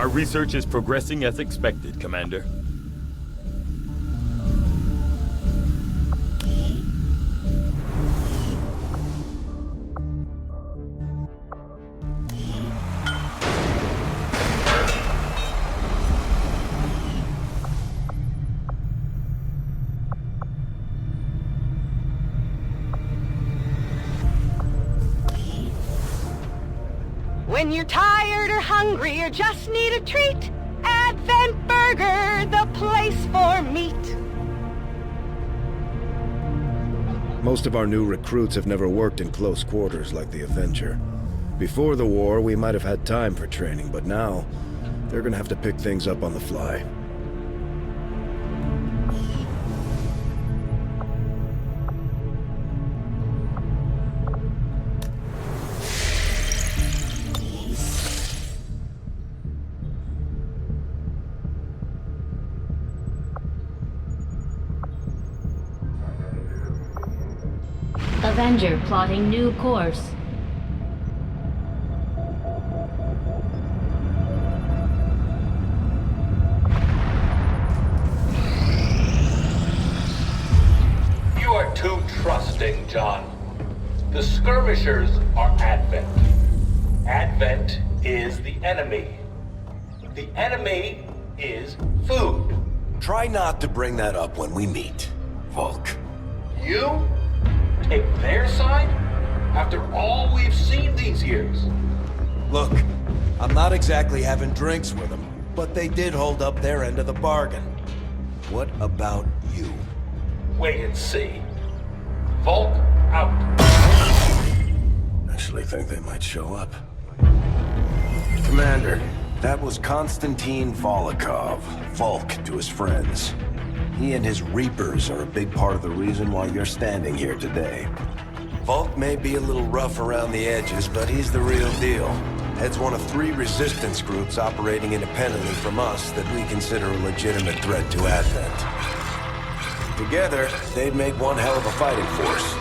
Our research is progressing as expected, Commander. When you're tired or hungry or just need a treat, Advent Burger, the place for meat. Most of our new recruits have never worked in close quarters like the Avenger. Before the war, we might have had time for training, but now, they're gonna have to pick things up on the fly. Avenger plotting new course. You are too trusting, John. The Skirmishers are Advent. Advent is the enemy. The enemy is food. Try not to bring that up when we meet, Volk. You take their side after all we've seen these years? Look, I'm not exactly having drinks with them, but they did hold up their end of the bargain. What about you? Wait and see. Volk out. Actually think they might show up. Commander, that was Konstantin Volokov, Volk to his friends. He and his Reapers are a big part of the reason why you're standing here today. Volk may be a little rough around the edges, but he's the real deal. Heads one of 3 resistance groups operating independently from us that we consider a legitimate threat to Advent. Together, they'd make one hell of a fighting force.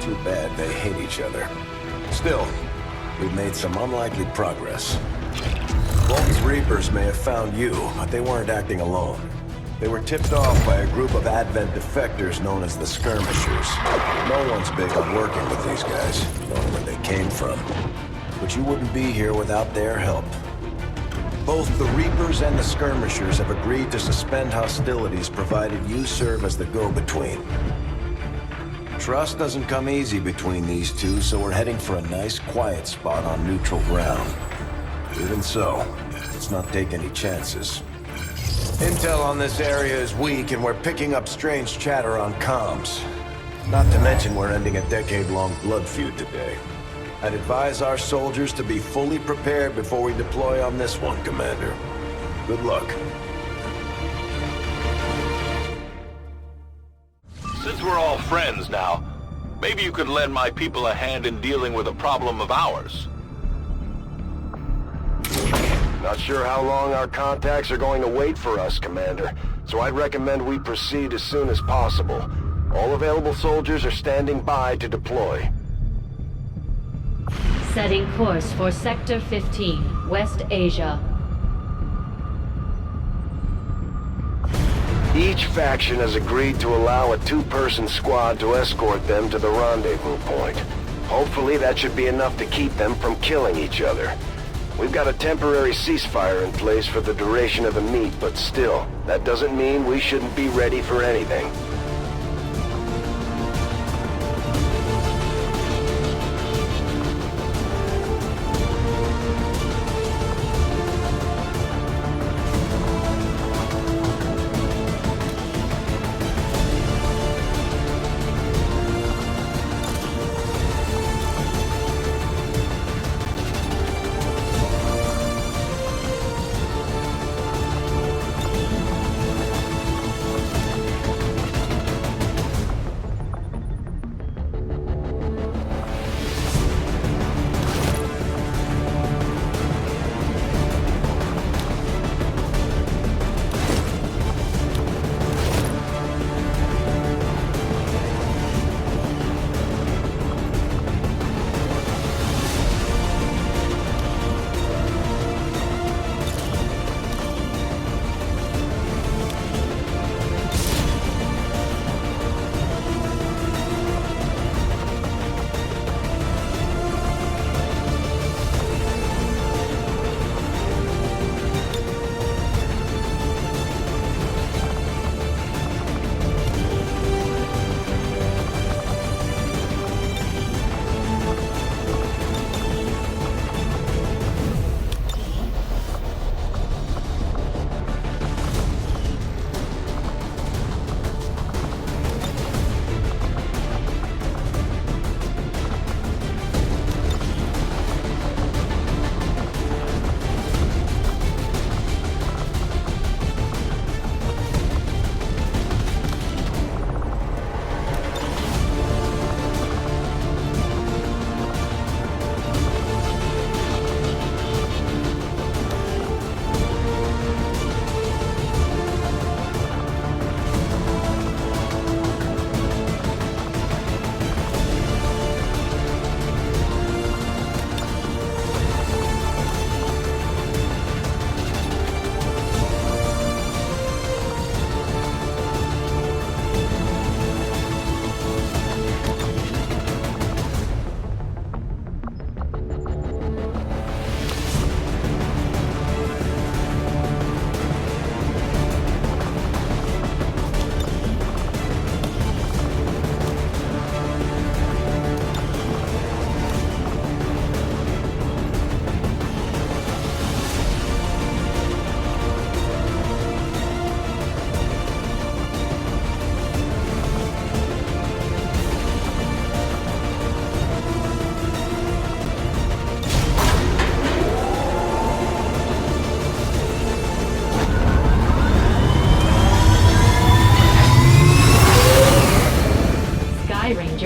Too bad they hate each other. Still, we've made some unlikely progress. Volk's Reapers may have found you, but they weren't acting alone. They were tipped off by a group of Advent defectors known as the Skirmishers. No one's big on working with these guys, knowing where they came from. But you wouldn't be here without their help. Both the Reapers and the Skirmishers have agreed to suspend hostilities provided you serve as the go-between. Trust doesn't come easy between these two, so we're heading for a nice, quiet spot on neutral ground. Even so, let's not take any chances. Intel on this area is weak, and we're picking up strange chatter on comms. Not to mention we're ending a decade-long blood feud today. I'd advise our soldiers to be fully prepared before we deploy on this one, Commander. Good luck. Since we're all friends now, maybe you could lend my people a hand in dealing with a problem of ours. Not sure how long our contacts are going to wait for us, Commander, so I'd recommend we proceed as soon as possible. All available soldiers are standing by to deploy. Setting course for Sector 15, West Asia. Each faction has agreed to allow a 2-person squad to escort them to the rendezvous point. Hopefully that should be enough to keep them from killing each other. We've got a temporary ceasefire in place for the duration of the meet, but still, that doesn't mean we shouldn't be ready for anything.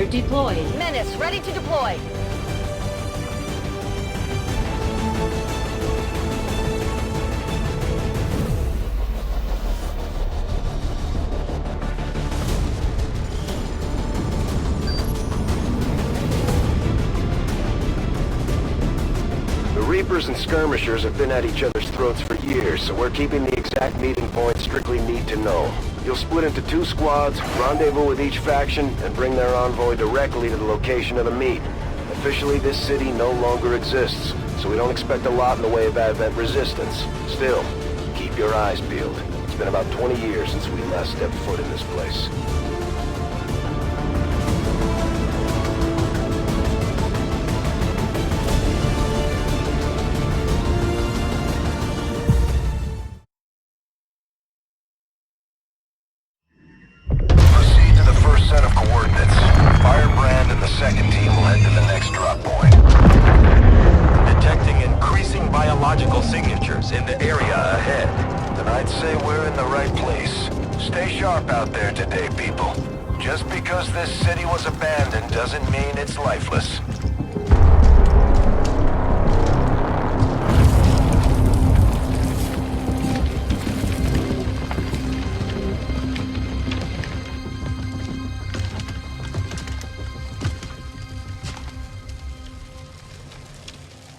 deployed. Menace, ready to deploy. The Reapers and Skirmishers have been at each other's throats for years, so we're keeping the exact meeting point strictly need to know. You'll split into 2 squads, rendezvous with each faction, and bring their envoy directly to the location of the meet. Officially, this city no longer exists, so we don't expect a lot in the way of advent resistance. Still, keep your eyes peeled. It's been about 20 years since we last stepped foot in this place. Proceed to the first set of coordinates. Firebrand and the second team will head to the next drop point. Detecting increasing biological signatures in the area ahead. Then I'd say we're in the right place. Stay sharp out there today, people. Just because this city was abandoned doesn't mean it's lifeless.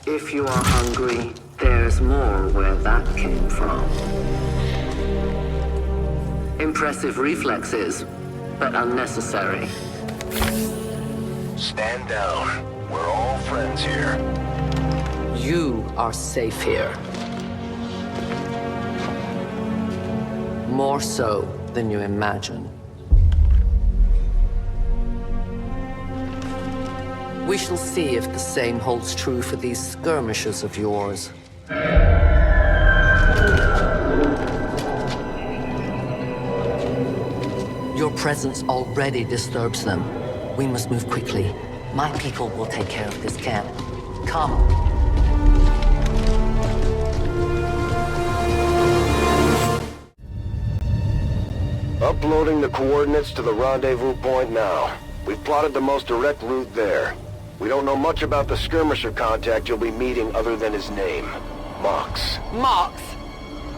If you are hungry, there's more where that came from. Impressive reflexes, but unnecessary. Stand down. We're all friends here. You are safe here. More so than you imagine. We shall see if the same holds true for these skirmishers of yours. Your presence already disturbs them. We must move quickly. My people will take care of this camp. Come. Uploading the coordinates to the rendezvous point now. We've plotted the most direct route there. We don't know much about the skirmisher contact you'll be meeting other than his name. Mox. Mox.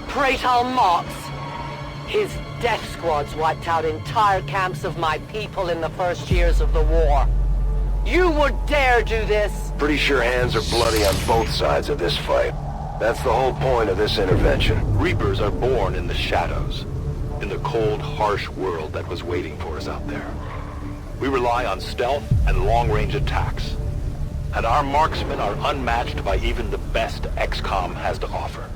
Praetor Mox. His death squads wiped out entire camps of my people in the first years of the war. You would dare do this? Pretty sure hands are bloody on both sides of this fight. That's the whole point of this intervention. Reapers are born in the shadows, in the cold, harsh world that was waiting for us out there. We rely on stealth and long-range attacks, and our marksmen are unmatched by even the best XCOM has to offer.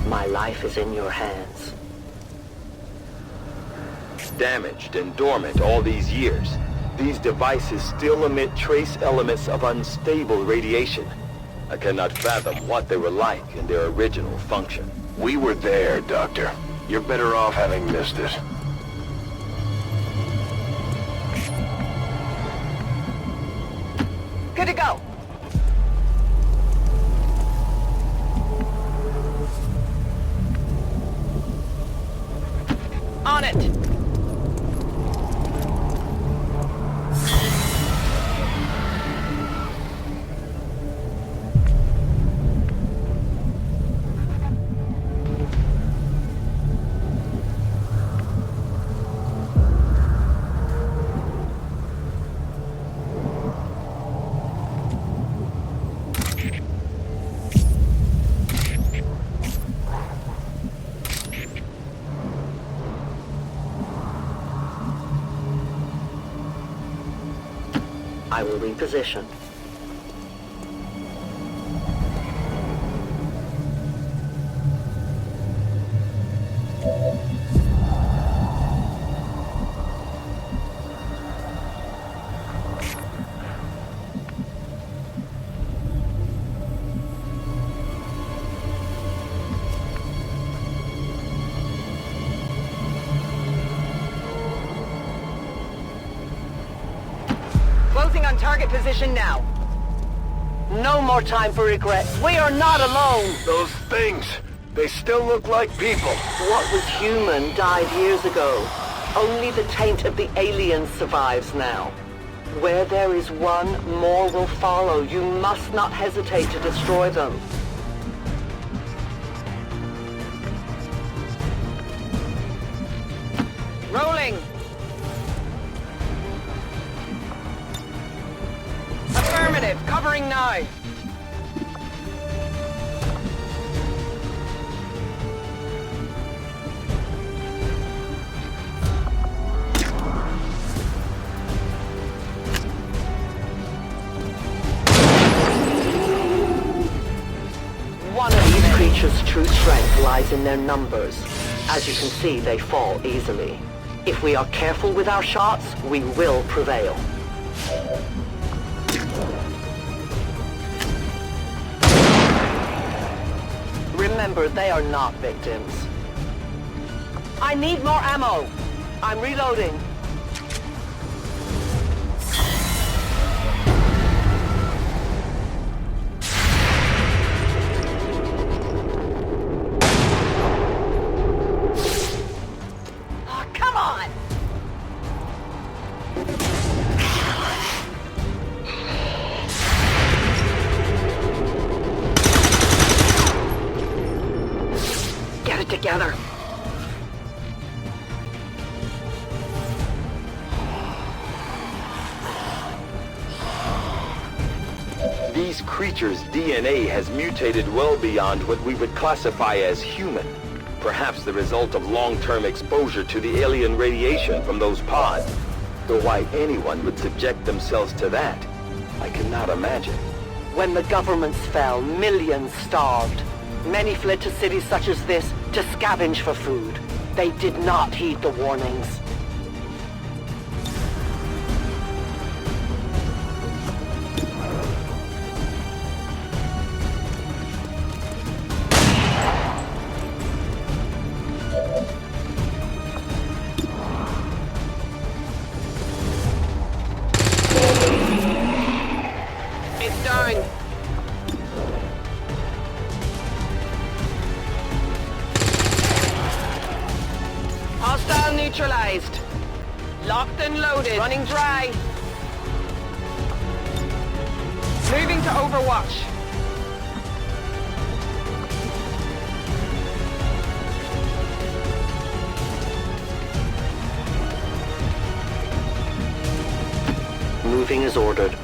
My life is in your hands. Damaged and dormant all these years, these devices still emit trace elements of unstable radiation. I cannot fathom what they were like in their original function. We were there, Doctor. You're better off having missed it. Good to go. On it. I will reposition. target position now. No more time for regrets. We are not alone. Those things, they still look like people. What was human died years ago. Only the taint of the aliens survives now. Where there is one, more will follow. You must not hesitate to destroy them. Rolling! Affirmative, covering now. One of these creatures' true strength lies in their numbers. As you can see, they fall easily. If we are careful with our shots, we will prevail. Remember, they are not victims. I need more ammo. I'm reloading. Oh, come on! Get it together. These creatures' DNA has mutated well beyond what we would classify as human. Perhaps the result of long-term exposure to the alien radiation from those pods. Though why anyone would subject themselves to that, I cannot imagine. When the governments fell, millions starved. Many fled to cities such as this to scavenge for food. They did not heed the warnings. It's down. Hostile neutralized. Locked and loaded. Running dry. Moving to Overwatch. Moving as ordered.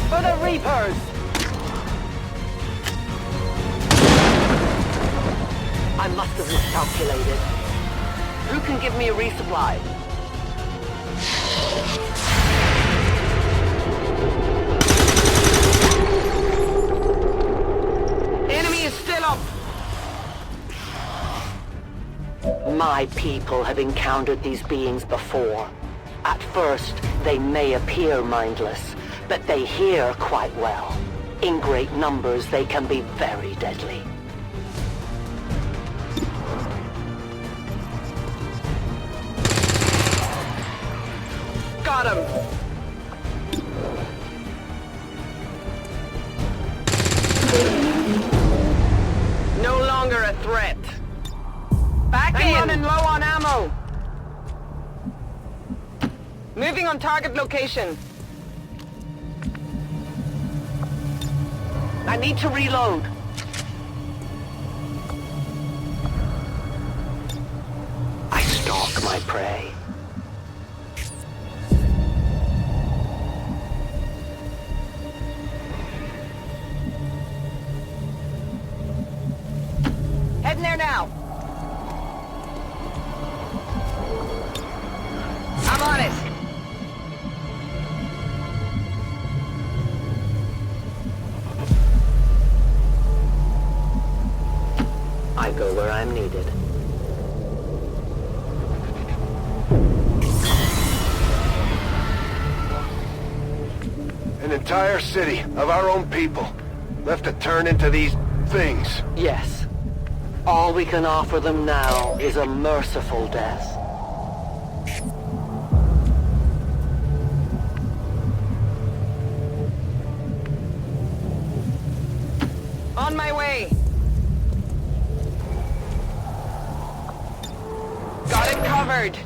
For the Reapers! I must have miscalculated. Who can give me a resupply? Enemy is still up! My people have encountered these beings before. At first, they may appear mindless, but they hear quite well. In great numbers, they can be very deadly. Got him! No longer a threat. Back in! Running low on ammo. Moving on target location. I need to reload. I stalk my prey. Heading there now. I'm on it. I go where I'm needed. An entire city of our own people, left to turn into these things. Yes. All we can offer them now is a merciful death. On my way! Got it covered!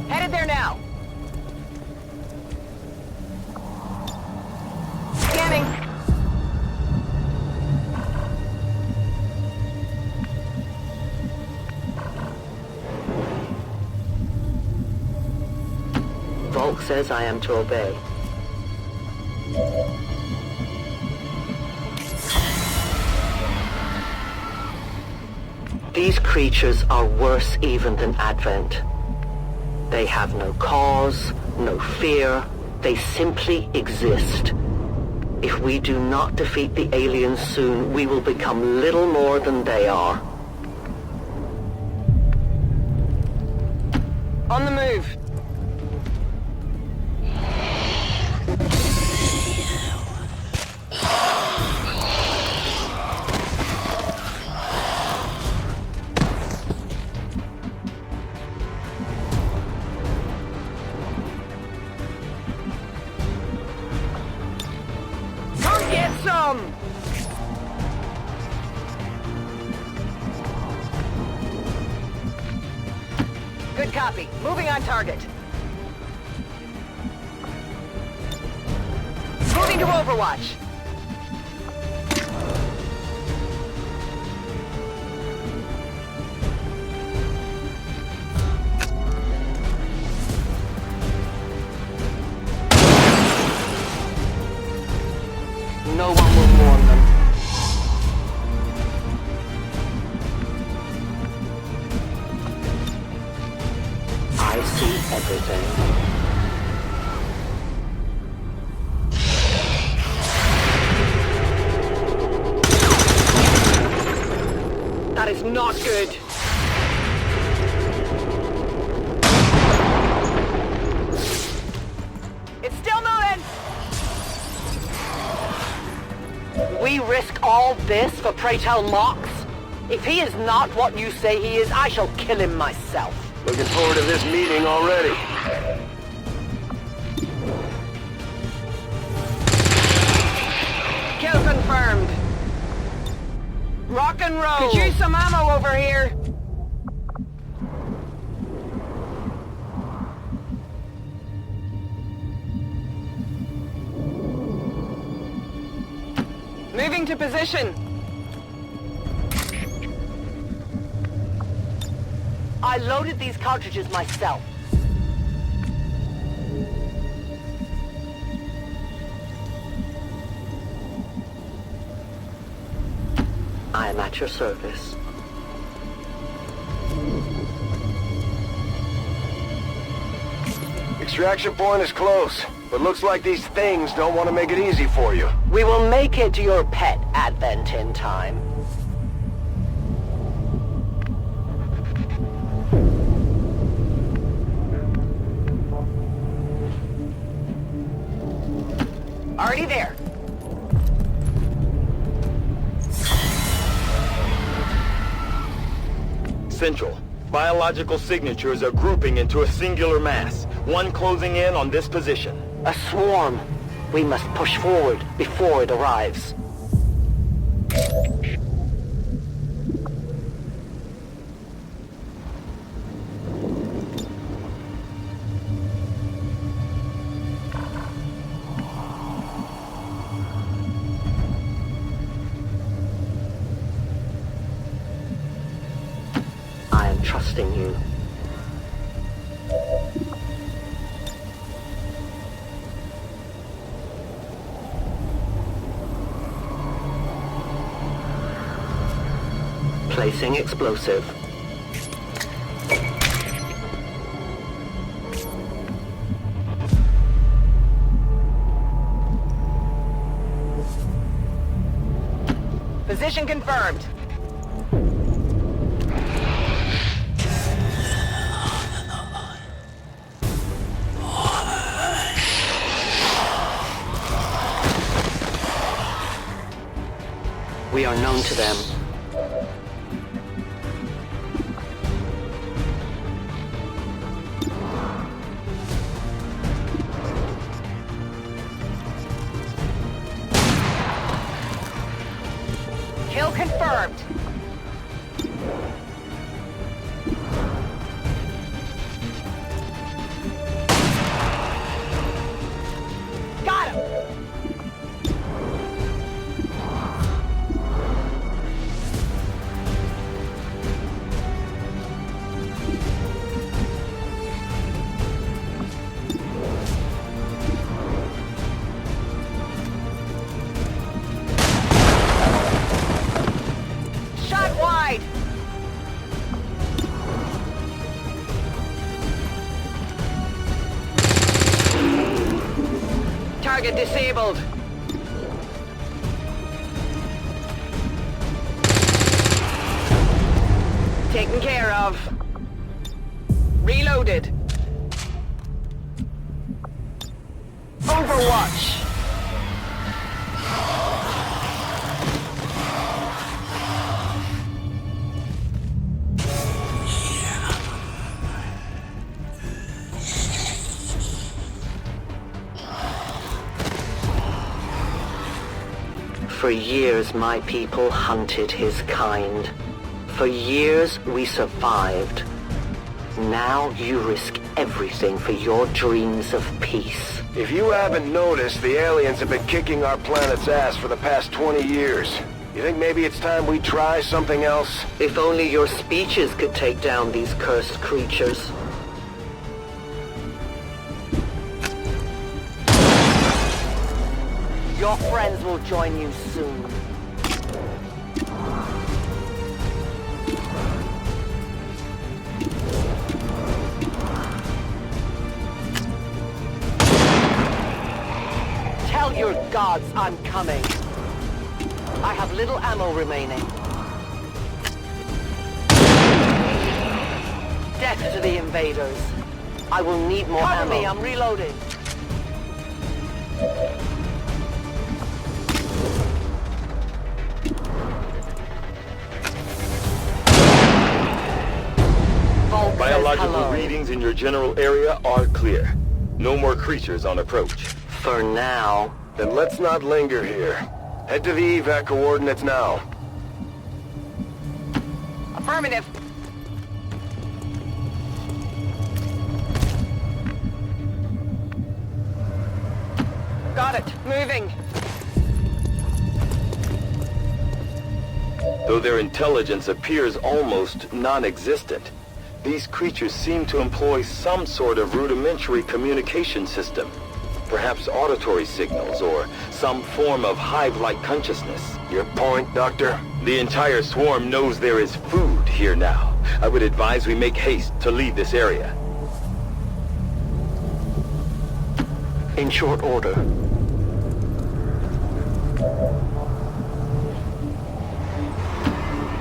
Headed there now! Scanning! Volk says I am to obey. These creatures are worse even than Advent. They have no cause, no fear. They simply exist. If we do not defeat the aliens soon, we will become little more than they are. On the move. Good copy. Moving on target. Moving to Overwatch. No one will warn them. I see everything. That is not good. It's still moving! We risk all this for pray tell Mox? If he is not what you say he is, I shall kill him myself. Looking forward to this meeting already. Kill confirmed. Rock and roll. Could use some ammo over here. Moving to position. I loaded these cartridges myself. I am at your service. Extraction point is close, but looks like these things don't want to make it easy for you. We will make it to your pet Advent in time. Already there. Central. Biological signatures are grouping into a singular mass, one closing in on this position. A swarm. We must push forward before it arrives. I am trusting you. Placing explosive. Position confirmed. are known to them. Kill confirmed. Got him. Shot wide. Target disabled. Taken care of. Reloaded. Overwatch. For years, my people hunted his kind. For years, we survived. Now you risk everything for your dreams of peace. If you haven't noticed, the aliens have been kicking our planet's ass for the past 20 years. You think maybe it's time we try something else? If only your speeches could take down these cursed creatures. Your friends will join you soon. Tell your gods I'm coming. I have little ammo remaining. Death to the invaders. I will need more ammo. Cover me, I'm reloading. Biological readings in your general area are clear. No more creatures on approach. For now. Then let's not linger here. Head to the evac coordinates now. Affirmative. Got it. Moving. Though their intelligence appears almost non-existent, these creatures seem to employ some sort of rudimentary communication system. Perhaps auditory signals or some form of hive-like consciousness. Your point, Doctor? The entire swarm knows there is food here now. I would advise we make haste to leave this area. In short order.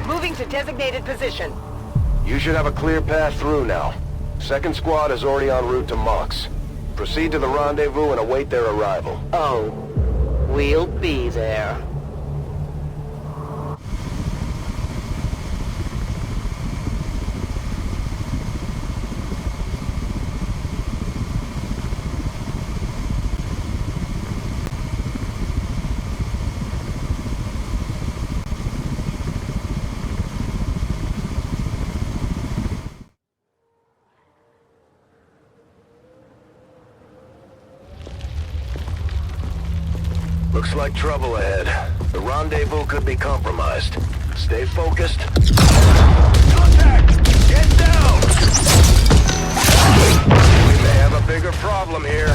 Moving to designated position. You should have a clear path through now. Second squad is already en route to Mox. Proceed to the rendezvous and await their arrival. Oh, we'll be there. Looks like trouble ahead. The rendezvous could be compromised. Stay focused. Contact! Get down! We may have a bigger problem here.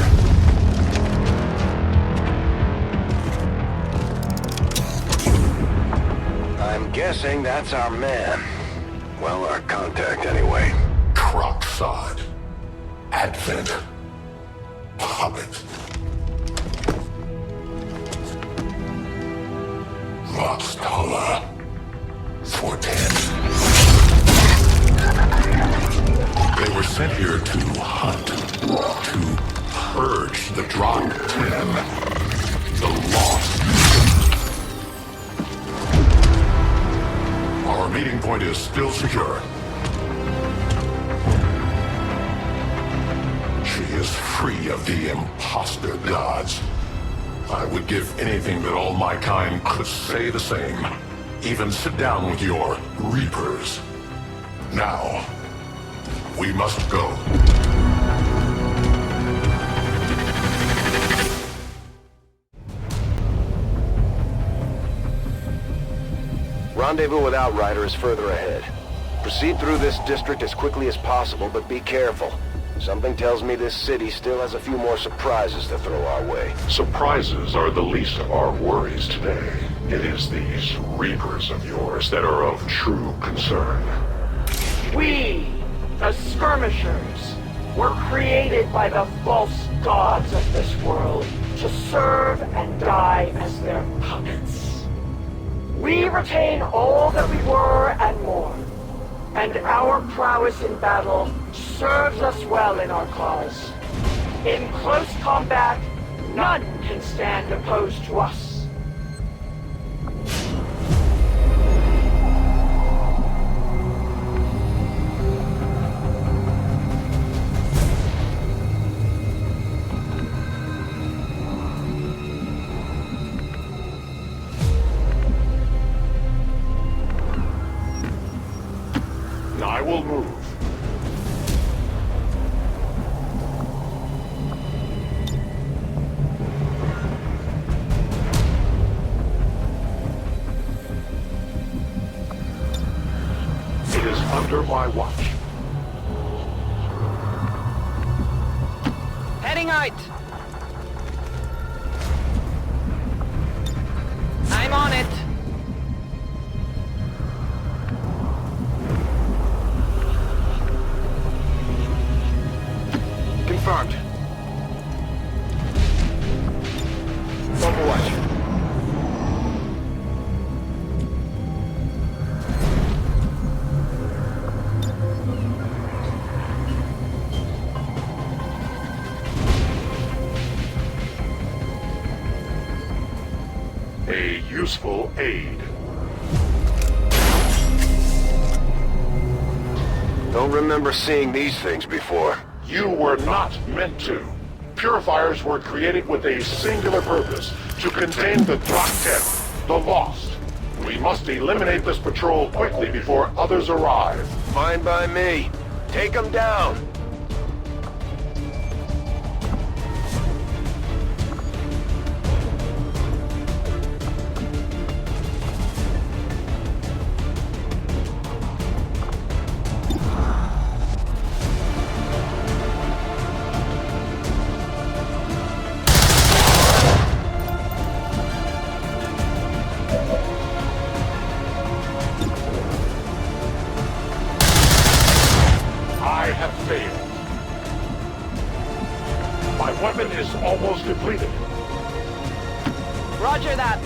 I'm guessing that's our man. Well, our contact anyway. Crocksod. Advent. Hobbit. Roxtala. Forten. They were sent here to hunt, to purge the Drop 10, the lost. point is still secure. She is free of the imposter gods. I would give anything that all my kind could say the same. Even sit down with your Reapers. Now, we must go. Rendezvous with Outrider is further ahead. Proceed through this district as quickly as possible, but be careful. Something tells me this city still has a few more surprises to throw our way. Surprises are the least of our worries today. It is these Reapers of yours that are of true concern. We, the Skirmishers, were created by the false gods of this world to serve and die as their puppets. We retain all that we were and more, and our prowess in battle serves us well in our cause. In close combat, none can stand opposed to us. I will move. It is under my watch. Heading out! I'm on it! Confirmed. Overwatch. A useful aid. Don't remember seeing these things before. You were not meant to. Purifiers were created with a singular purpose, to contain the Drakten, the Lost. We must eliminate this patrol quickly before others arrive. Fine by me. Take them down. I have failed. My weapon is almost depleted. Roger that!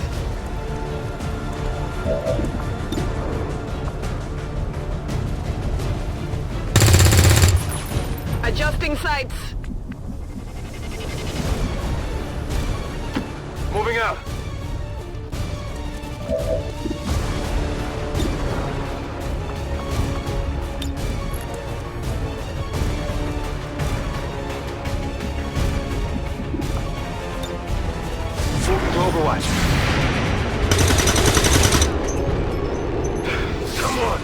Adjusting sights! Moving out. Moving to Overwatch. Come on.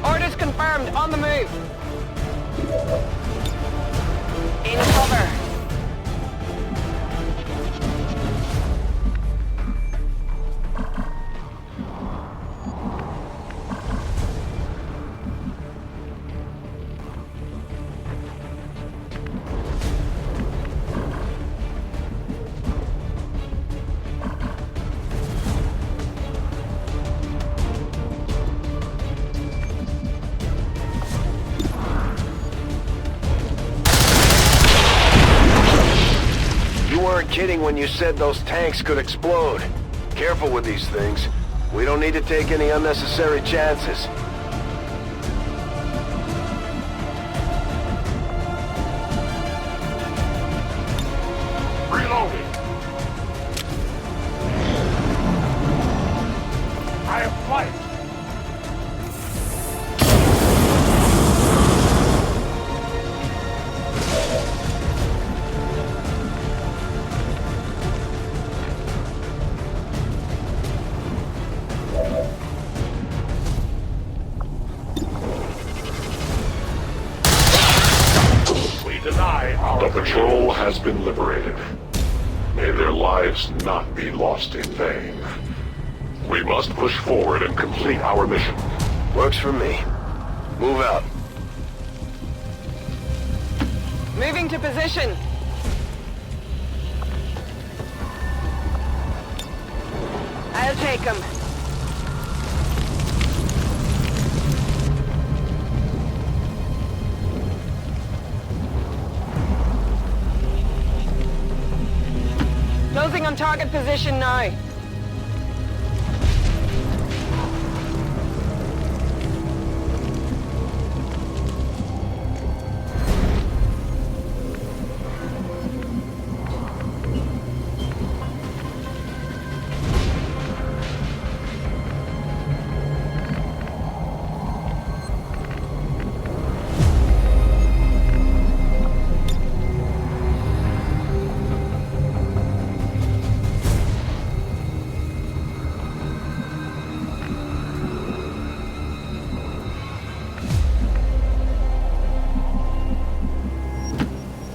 Orders confirmed, on the move! In cover! weren't kidding when you said those tanks could explode. Careful with these things. We don't need to take any unnecessary chances. Reloading. I have flight. The patrol has been liberated. May their lives not be lost in vain. We must push forward and complete our mission. Works for me. Move out. Moving to position. I'll take him. Closing on target position now.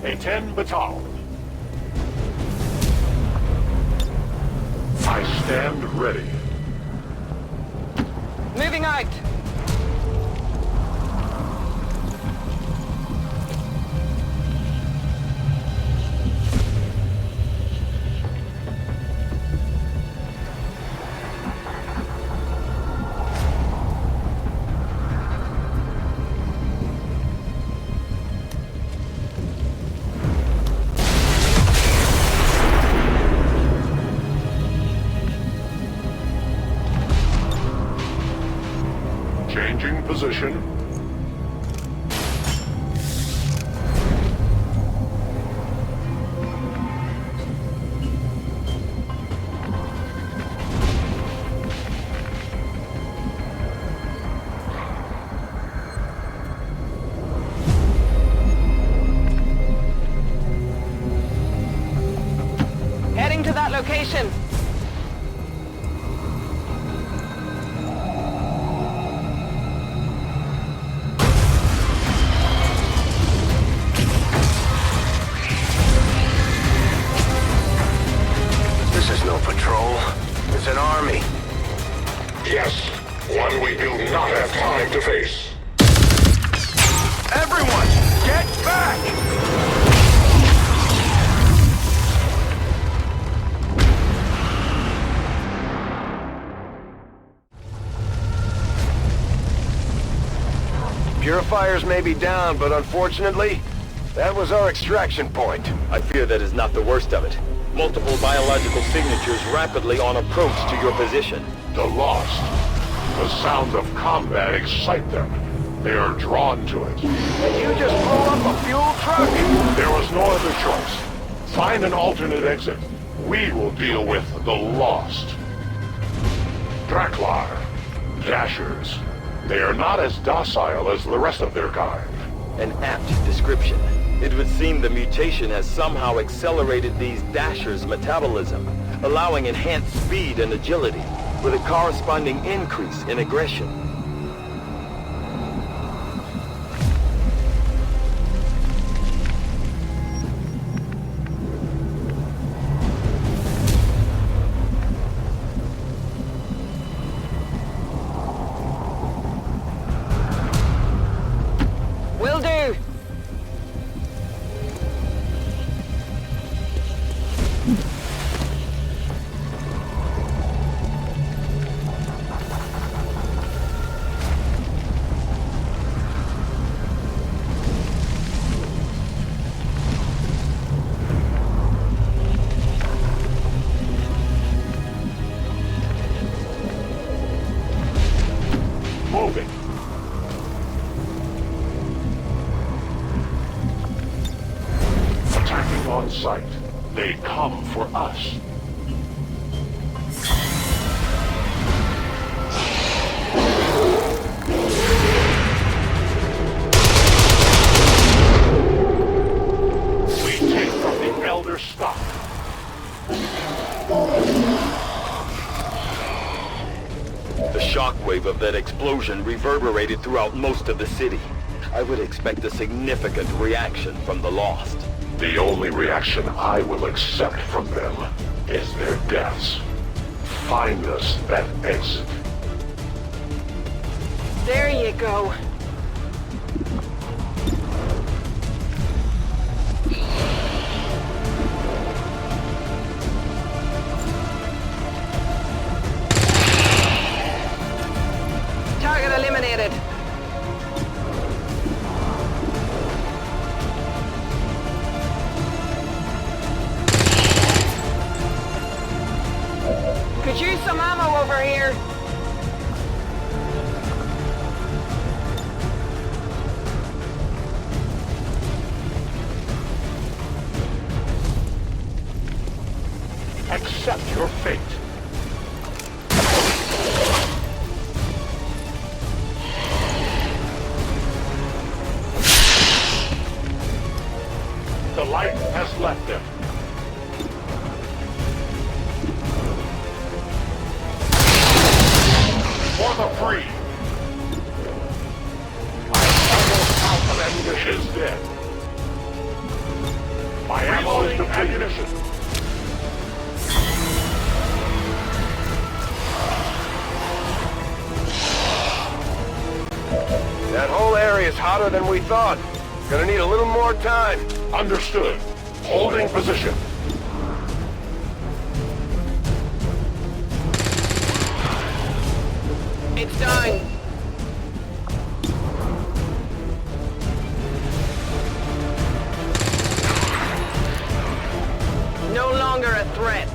A-10 battalion. I stand ready. Moving out. Changing position. Heading to that location. This is no patrol. It's an army. Yes, one we do not have time to face. Everyone, get back! Purifiers may be down, but unfortunately, that was our extraction point. I fear that is not the worst of it. Multiple biological signatures rapidly on approach to your position. The lost. The sounds of combat excite them. They are drawn to it. And you just blew up a fuel truck? There was no other choice. Find an alternate exit. We will deal with the lost. Draklar. Dashers. They are not as docile as the rest of their kind. An apt description. It would seem the mutation has somehow accelerated these Dashers' metabolism, allowing enhanced speed and agility, with a corresponding increase in aggression. Will do. on sight. They'd come for us. We take from the Elder stock. The shockwave of that explosion reverberated throughout most of the city. I would expect a significant reaction from the Lost. The only reaction I will accept from them is their deaths. Find us that exit. There you go. Target eliminated. Could use some ammo over here. Accept your fate. The light has left them. For the free. My almost out of ammunition is dead. My ammo is depleted. That whole area is hotter than we thought. Gonna need a little more time. Understood. Holding position. It's done. No longer a threat.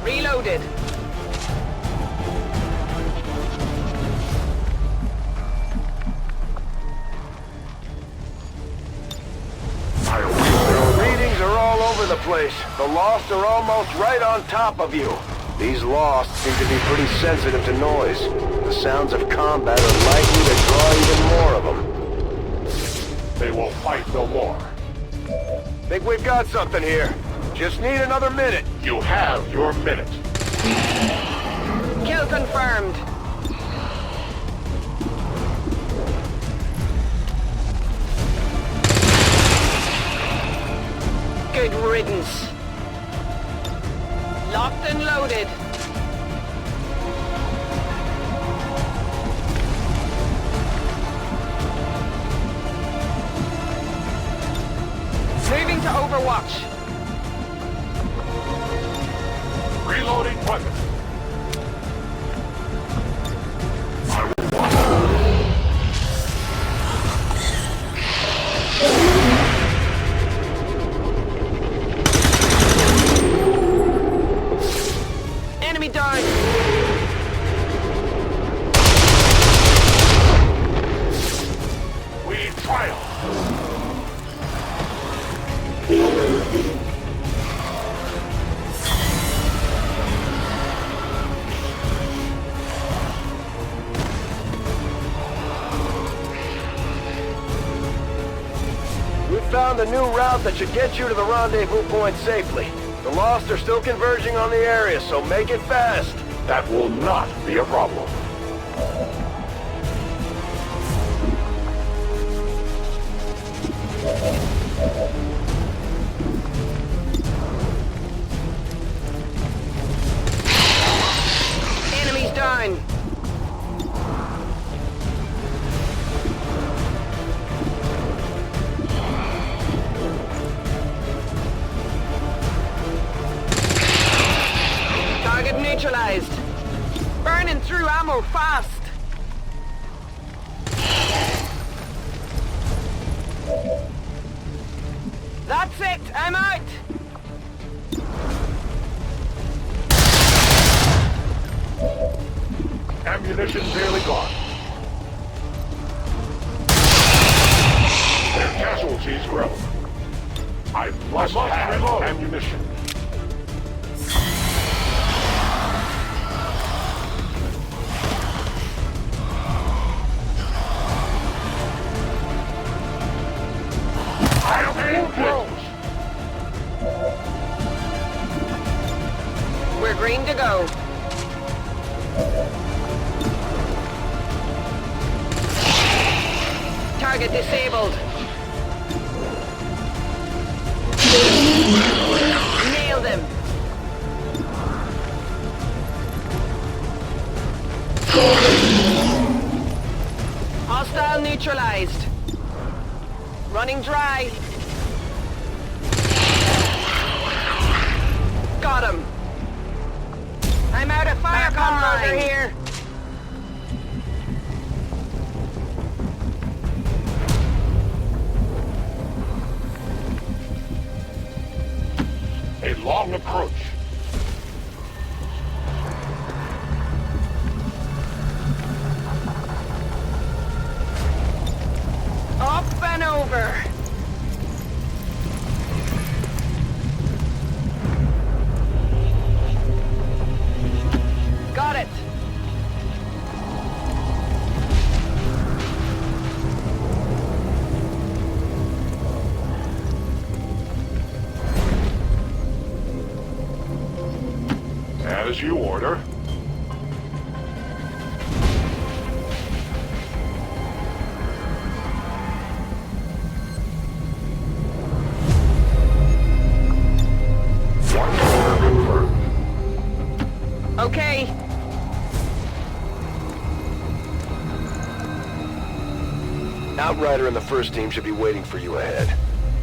Reloaded. Readings are all over the place. The Lost are almost right on top of you. These Lost seem to be pretty sensitive to noise. The sounds of combat are likely to draw even more of them. They will fight no more. Think we've got something here. Just need another minute. You have your minute. Kill confirmed. Good riddance. Locked and loaded. Moving to Overwatch. Reloading weapon. Enemy down. We triumph. We found a new route that should get you to the rendezvous point safely. The Lost are still converging on the area, so make it fast. That will not be a problem. Enemies down. Target neutralized. Burning through ammo. I must have ammunition. We're green to go. Target disabled. Nailed him. Hostile neutralized. Running dry. Got him. I'm out of fire converter here. A long approach. Up and over. Got it. As you order. One order confirmed. Okay. Outrider and the first team should be waiting for you ahead.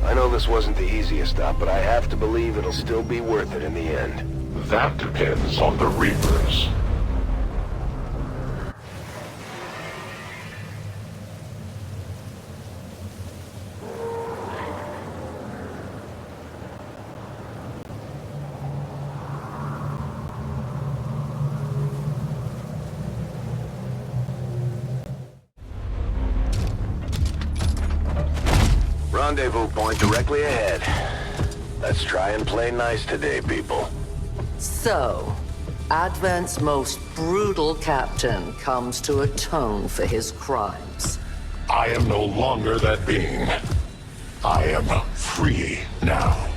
I know this wasn't the easiest stop, but I have to believe it'll still be worth it in the end. That depends on the Reapers. Rendezvous point directly ahead. Let's try and play nice today, people. So, Advent's most brutal captain comes to atone for his crimes. I am no longer that being. I am free now.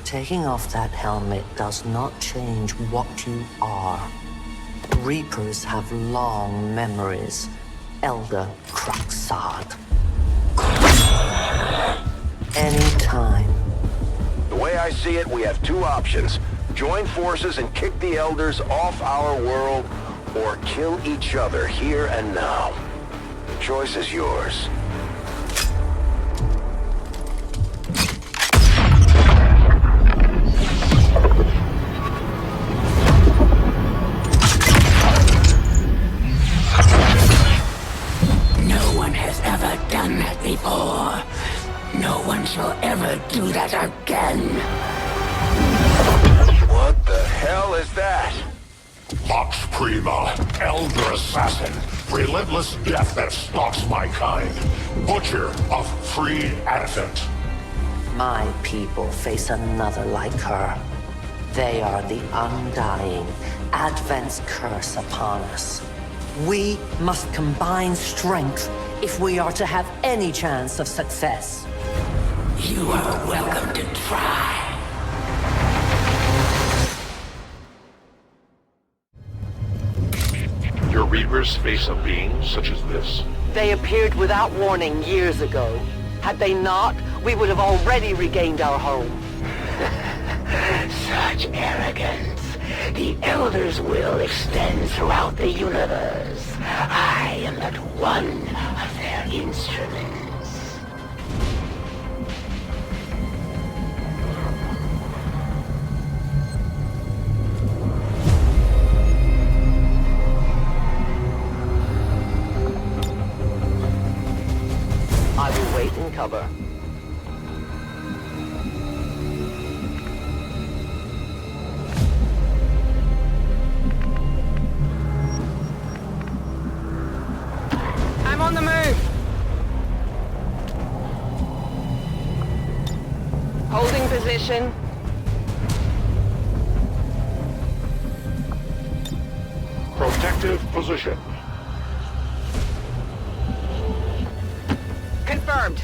Taking off that helmet does not change what you are. Reapers have long memories. Elder Craxad. Anytime. The way I see it, we have two options. Join forces and kick the Elders off our world, or kill each other here and now. The choice is yours. No one has ever done that before. No one shall ever do that again. What the hell is that? Vox Prima, Elder Assassin, relentless death that stalks my kind, butcher of free Advent. My people face another like her. They are the undying, Advent's curse upon us. We must combine strength if we are to have any chance of success. You are welcome to try. Your Reapers face a being such as this? They appeared without warning years ago. Had they not, we would have already regained our home. Such arrogance. The Elder's will extends throughout the universe. I am but one of their instruments. I will wait in cover. I'm on the move! position. Protective position. Confirmed.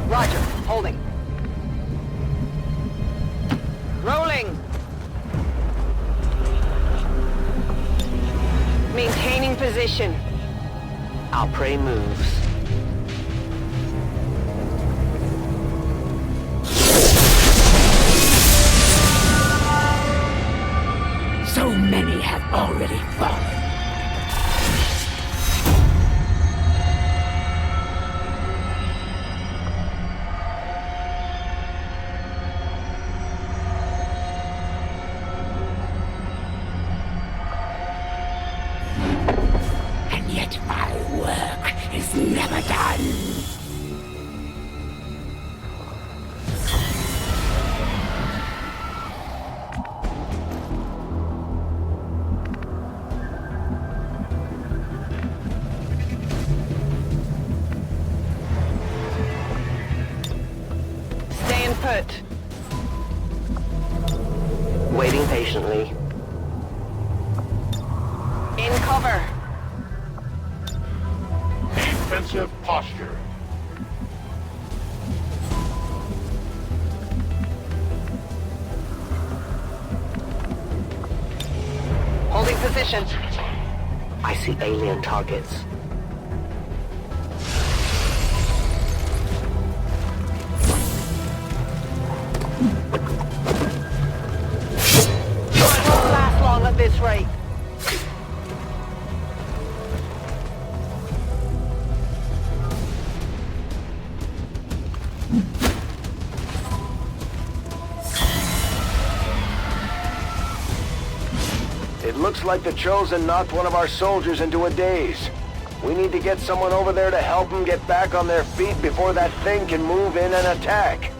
Roger, holding. Rolling. Maintaining position. Our prey moves. So many have already fallen. And yet my work is never done. Staying put. Waiting patiently. In cover. Defensive posture. Holding position. I see alien targets. I won't last long at this rate. It looks like the Chosen knocked one of our soldiers into a daze. We need to get someone over there to help them get back on their feet before that thing can move in and attack.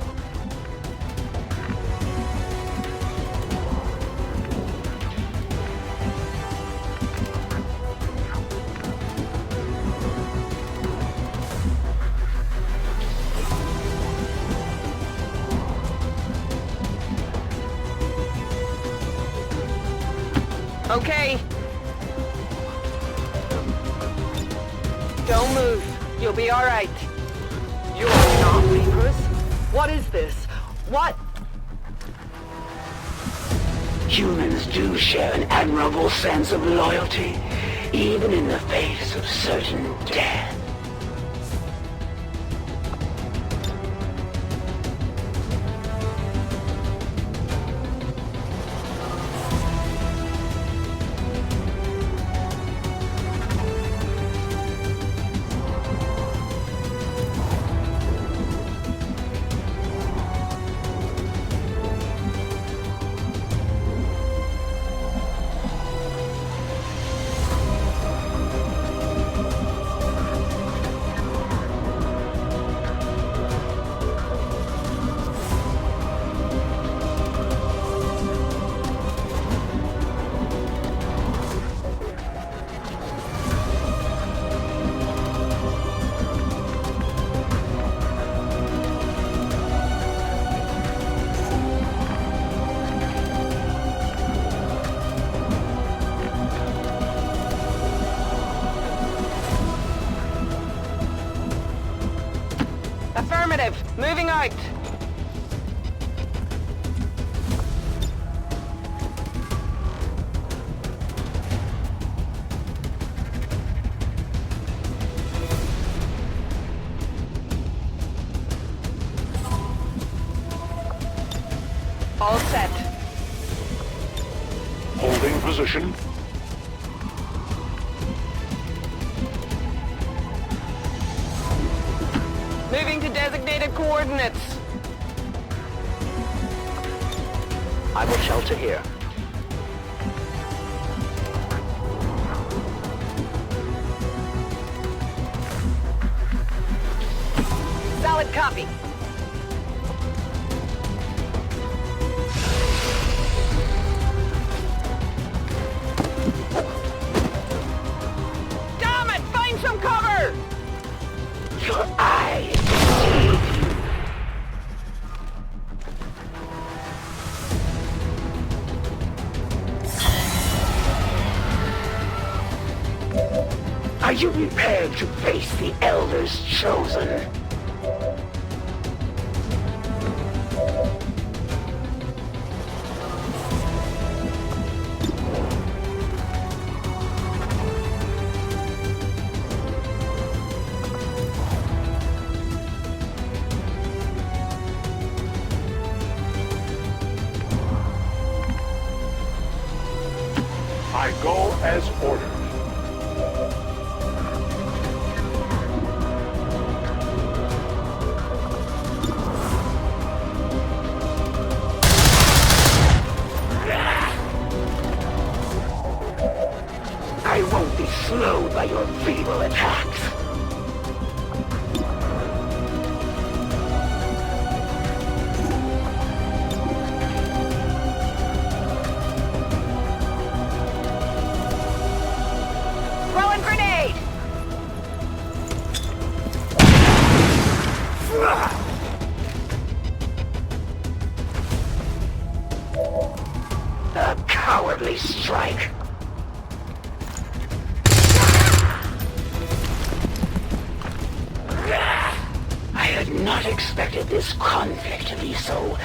Okay. Don't move. You'll be all right. You're not Reapers. What is this? What? Humans do share an admirable sense of loyalty, even in the face of certain death. Affirmative. Moving out. All set. Holding position. Moving to designated coordinates. I will shelter here. Solid copy. Damn it! Find some cover! Your Are you prepared to face the Elders Chosen? I go as ordered. I won't be slowed by your feeble attacks. Throwing grenade! A cowardly strike. I had not expected this conflict to be so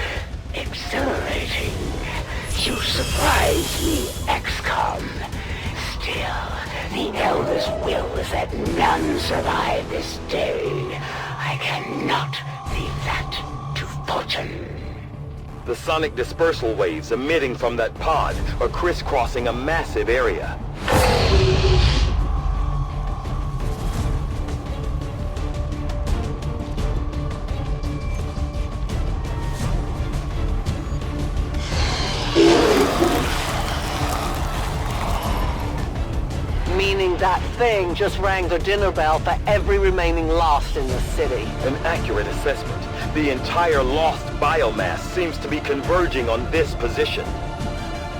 exhilarating. You surprised me, XCOM. Still, the Elder's will is that none survive this day. I cannot leave that to fortune. The sonic dispersal waves emitting from that pod are crisscrossing a massive area. Meaning that thing just rang the dinner bell for every remaining Lost in the city. An accurate assessment. The entire Lost biomass seems to be converging on this position.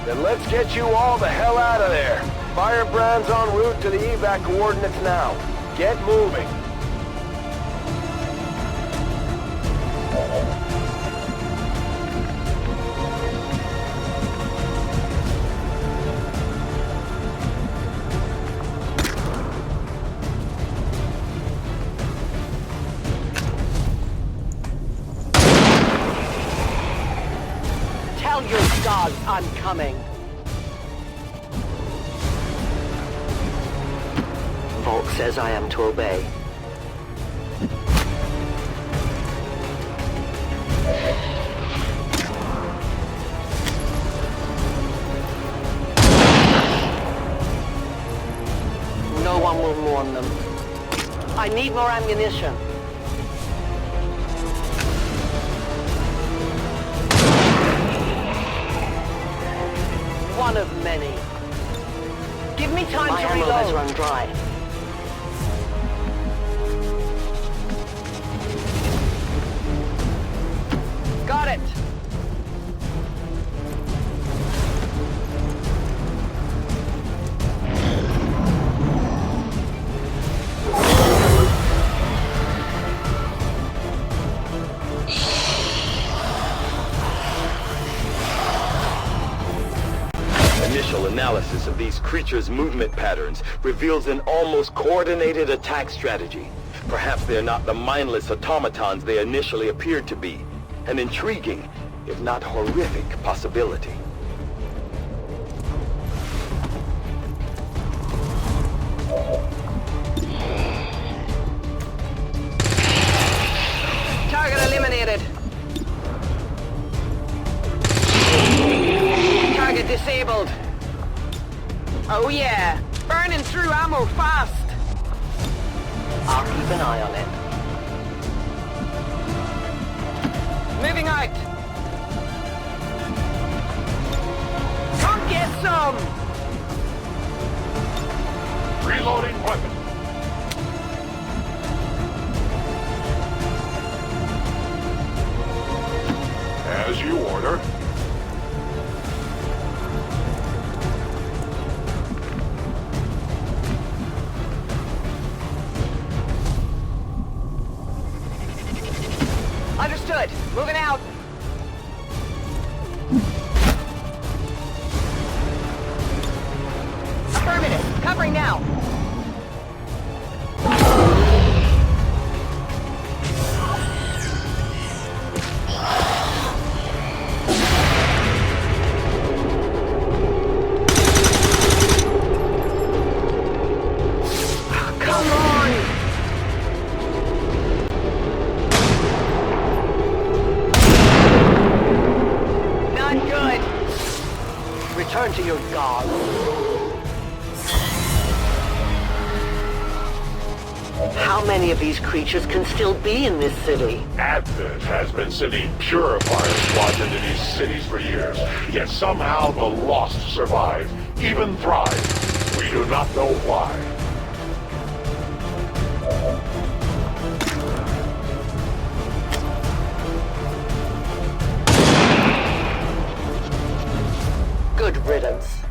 Then let's get you all the hell out of there. Firebrand's en route to the evac coordinates now. Get moving. Tell your gods I'm coming. Volk says I am to obey. No one will mourn them. I need more ammunition. One of many. Give me time to reload. My ammo has run dry. Got it. Initial analysis of these creatures' movement patterns reveals an almost coordinated attack strategy. Perhaps they're not the mindless automatons they initially appeared to be. An intriguing, if not horrific, possibility. Target eliminated. Target disabled. Oh yeah, burning through ammo fast. I'll keep an eye on it. Moving out. Come get some. Reloading weapon. As you order. Understood. Moving out. Affirmative. Covering now. How many of these creatures can still be in this city? Advent has been sending purifier squads into these cities for years, yet somehow the Lost survive, even thrive. We do not know why. Good riddance.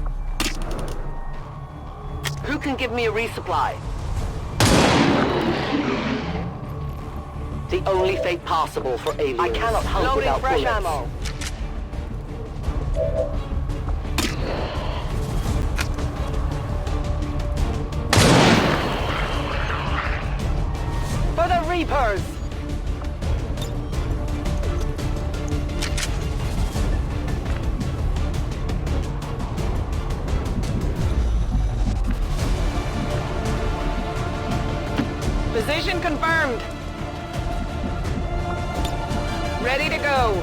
Who can give me a resupply? The only fate possible for aliens. I cannot hunt without fresh bullets. Ammo. For the Reapers! Position confirmed. Ready to go.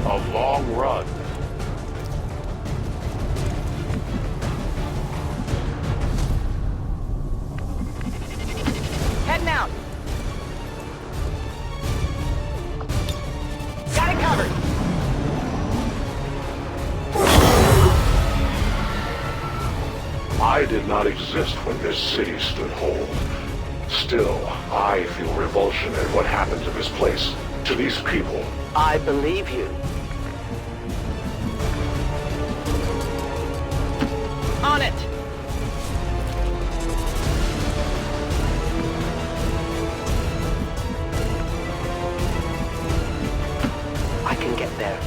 A long run. Heading out. Got it covered. I did not exist when this city stood whole. Still, I feel revulsion at what happened to this place, to these people. I believe you. On it. I can get there.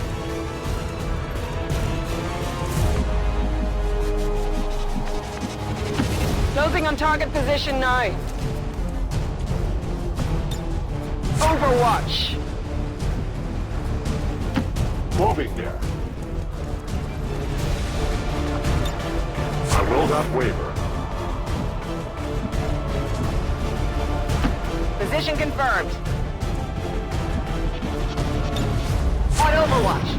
Closing on target position now. Overwatch. Moving there. I will not waver. Position confirmed. On Overwatch.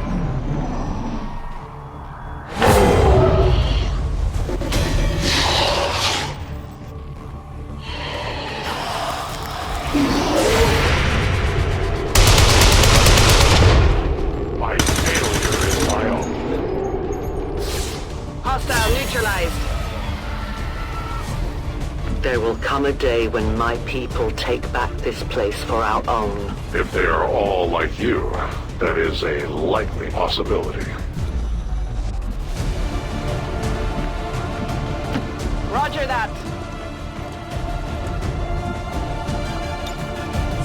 My failure is my own. Hostile neutralized. There will come a day when my people take back this place for our own. If they are all like you, that is a likely possibility. Roger that.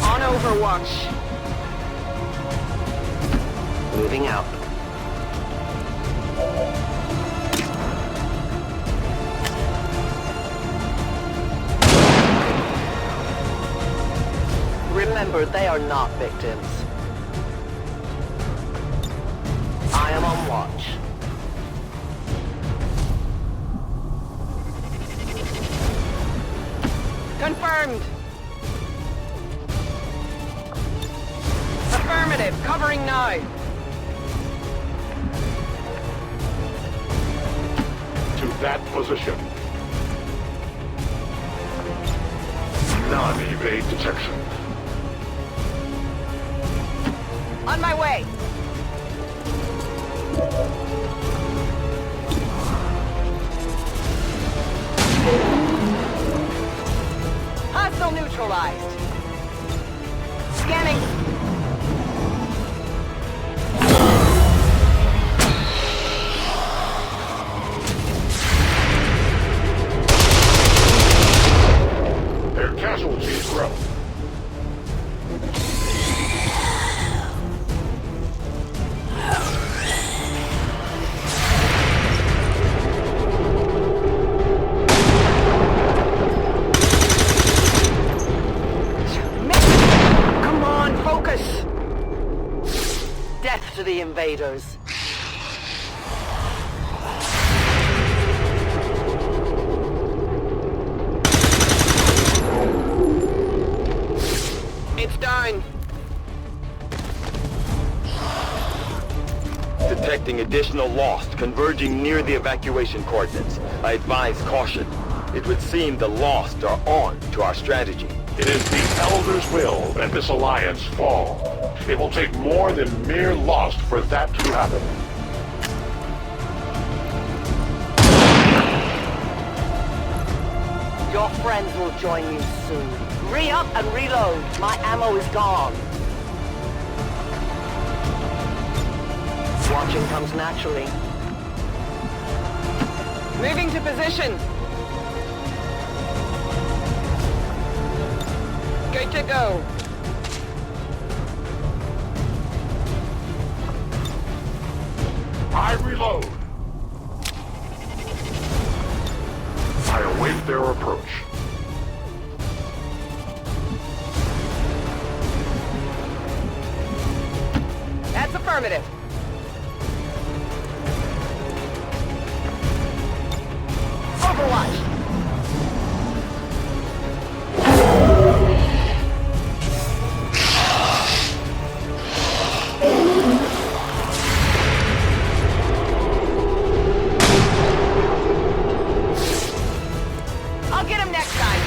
On Overwatch. Moving out. Remember, they are not victims. I am on watch. Confirmed. Affirmative. Covering now. To that position. Non-evade detection. On my way. Hostile neutralized. Scanning. Their casualties grow. Death to the invaders. additional Lost converging near the evacuation coordinates. I advise caution. It would seem the Lost are on to our strategy. It is the Elder's will that this alliance fall. It will take more than mere Lost for that to happen. Your friends will join you soon. Re-up and reload. My ammo is gone. Watching comes naturally. Moving to position. Good to go. I reload. I await their approach. That's affirmative. Overwatch. I'll get him next time.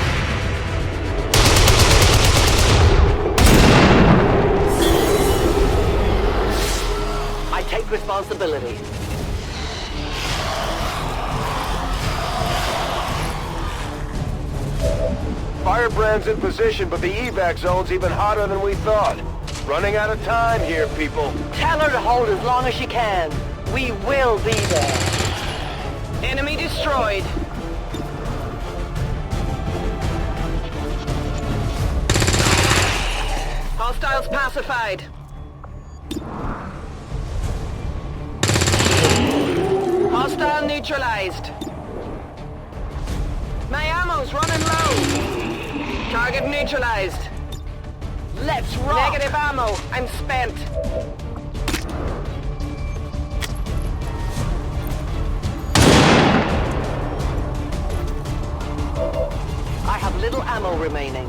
I take responsibility. Firebrand's in position, but the evac zone's even hotter than we thought. Running out of time here, people. Tell her to hold as long as she can. We will be there. Enemy destroyed. Hostiles pacified. Hostile neutralized. My ammo's running low. Target neutralized. Let's rock. Negative ammo. I'm spent. I have little ammo remaining.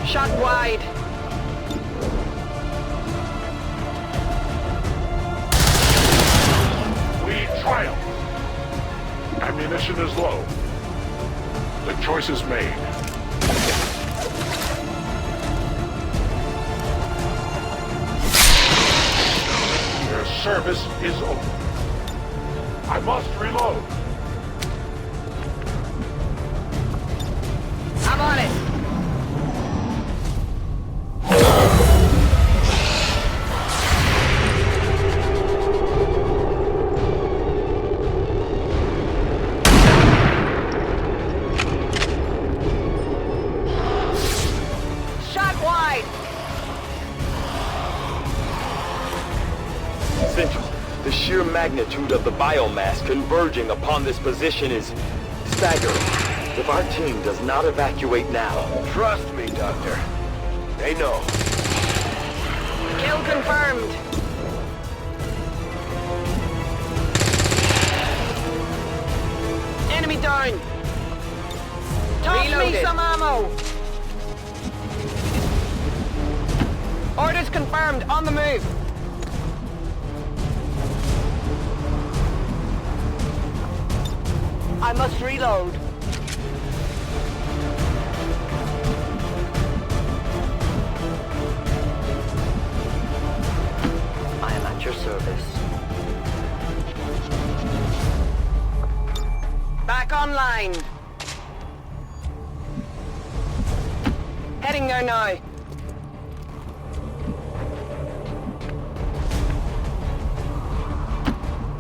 Shot wide. We triumph. Ammunition is low. The choice is made. Their service is over. I must reload. I'm on it. Central, the sheer magnitude of the biomass converging upon this position is staggering. If our team does not evacuate now... Trust me, Doctor. They know. Kill confirmed. Enemy down. Toss me some ammo. Orders confirmed. On the move. I must reload. I am at your service. Back online. Heading there now.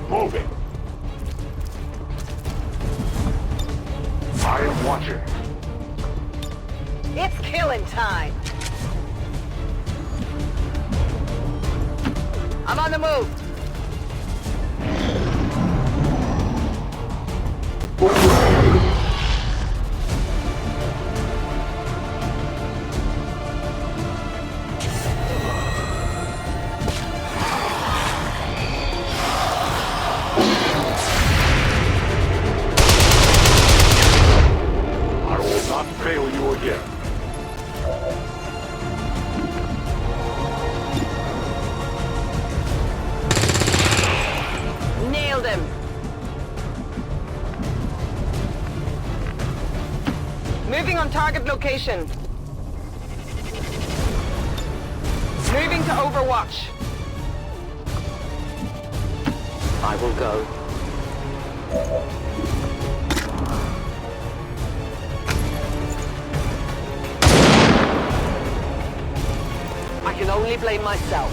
Moving. I am watching. It's killing time. I'm on the move. Fail you again. him! Moving on target location. Moving to Overwatch. I will go. I can only blame myself.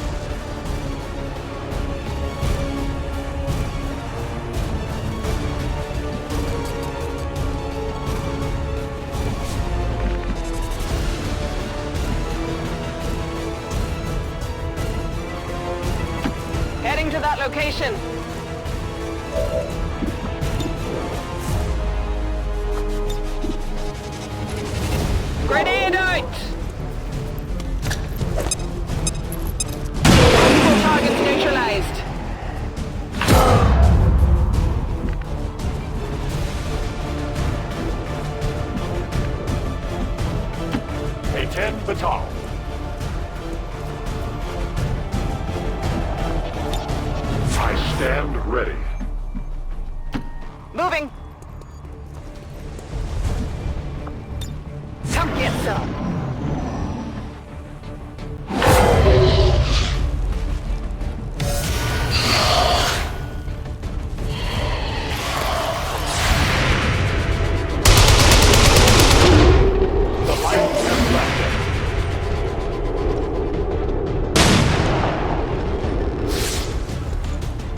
Heading to that location. Grenade out! Multiple targets neutralized. A-10 Batal. I stand ready. Moving. Come get some. The light has left it.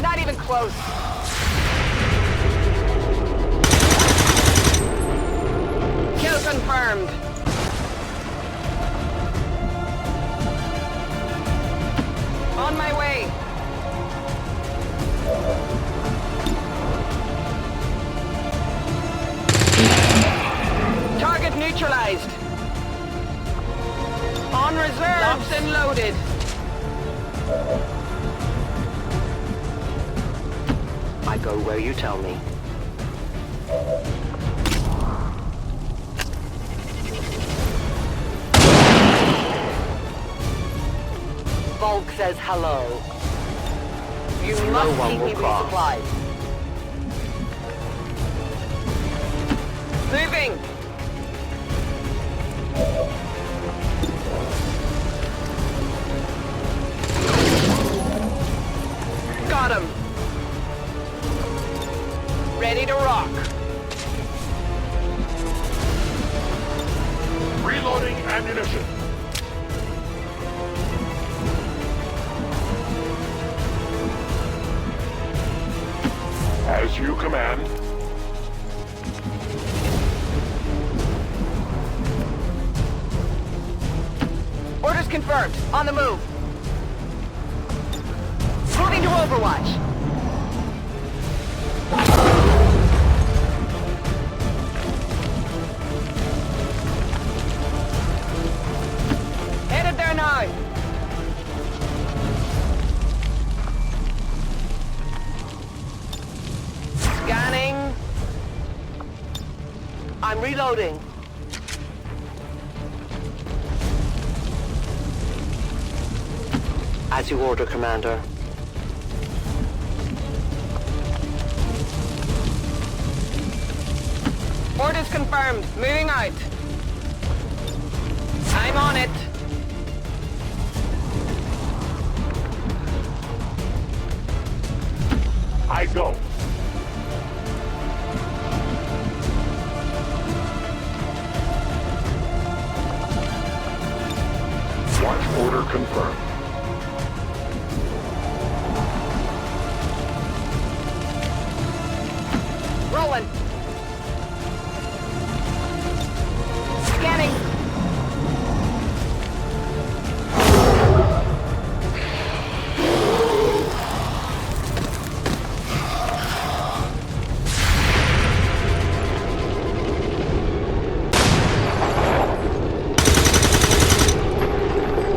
Not even close. Kill confirmed. On my way. Target neutralized. On reserve. Locked and loaded. I go where you tell me. Volk says hello. You must keep me resupplied. Moving! Got him! Ready to rock. Reloading ammunition. As you command. Orders confirmed. On the move. Moving to Overwatch. Headed there now. Scanning. I'm reloading. As you order, Commander. Orders confirmed. Moving out. I'm on it. I go. Watch order confirmed. Rolling. Scanning.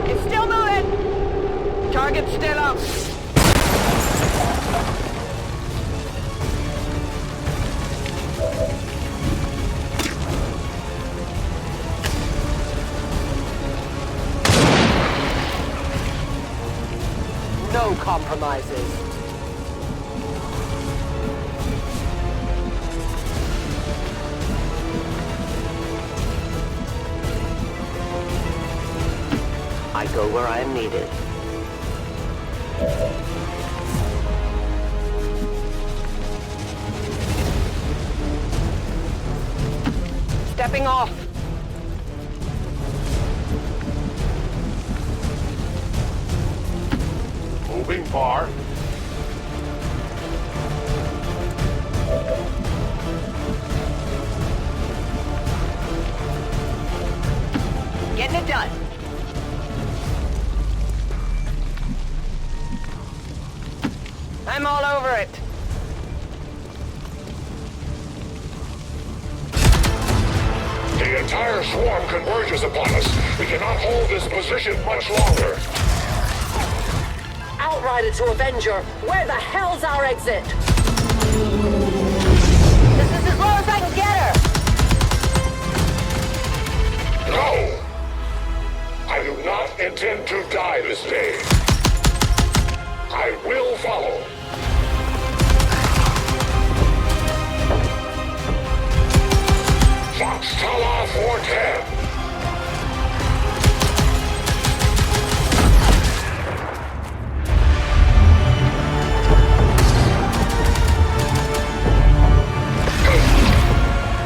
It's still moving. Target's still up. No compromises. I go where I am needed. Stepping off. Moving far. Getting it done. I'm all over it. The entire swarm converges upon us. We cannot hold this position much longer. Outrider to Avenger, where the hell's our exit? This is as low as I can get her! No! I do not intend to die this day. I will follow. Foxtala 410.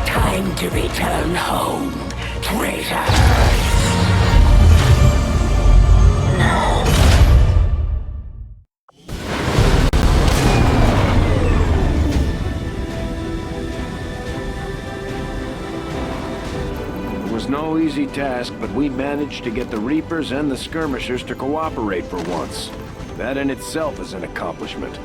Time to return home, traitor! It was no easy task, but we managed to get the Reapers and the Skirmishers to cooperate for once. That in itself is an accomplishment.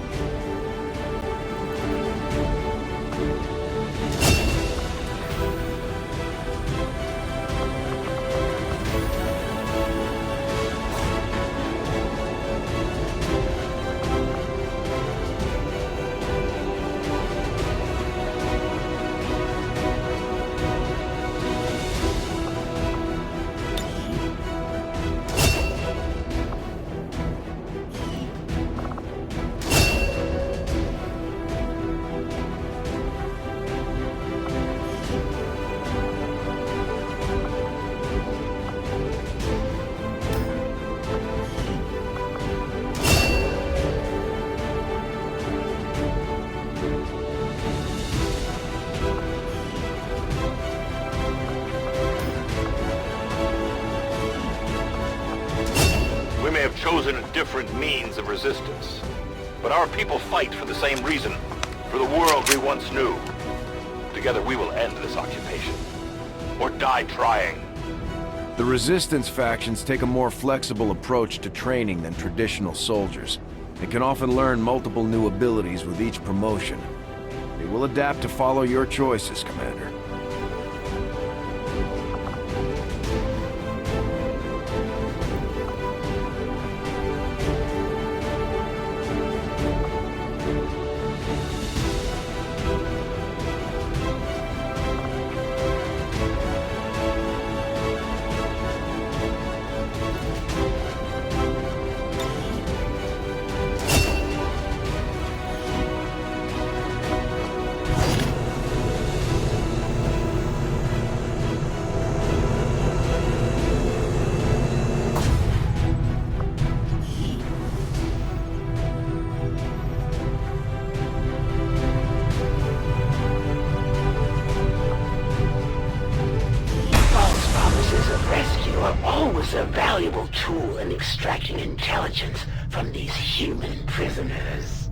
We may have chosen a different means of resistance, but our people fight for the same reason, for the world we once knew. Together we will end this occupation, or die trying. The Resistance factions take a more flexible approach to training than traditional soldiers, and can often learn multiple new abilities with each promotion. They will adapt to follow your choices, Commander. A valuable tool in extracting intelligence from these human prisoners.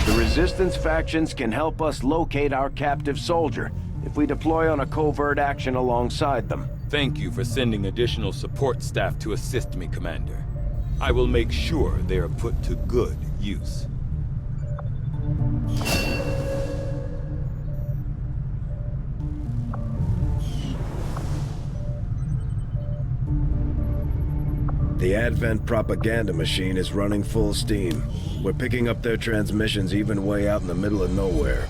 The Resistance factions can help us locate our captive soldier if we deploy on a covert action alongside them. Thank you for sending additional support staff to assist me, Commander. I will make sure they are put to good use. The Advent propaganda machine is running full steam. We're picking up their transmissions even way out in the middle of nowhere.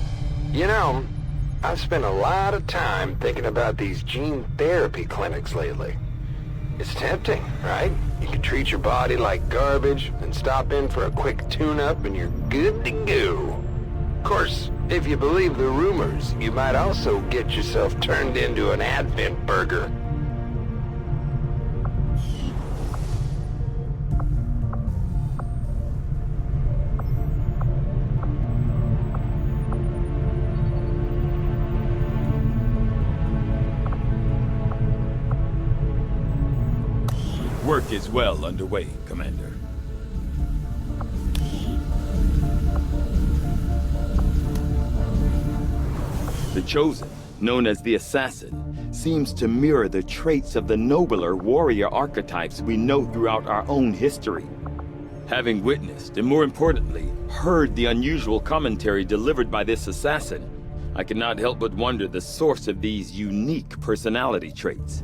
You know, I've spent a lot of time thinking about these gene therapy clinics lately. It's tempting, right? You can treat your body like garbage and stop in for a quick tune-up and you're good to go. Of course, If you believe the rumors, you might also get yourself turned into an Advent burger. Work is well underway, Commander. The Chosen, known as the Assassin, seems to mirror the traits of the nobler warrior archetypes we know throughout our own history. Having witnessed, and more importantly, heard the unusual commentary delivered by this assassin, I cannot help but wonder the source of these unique personality traits.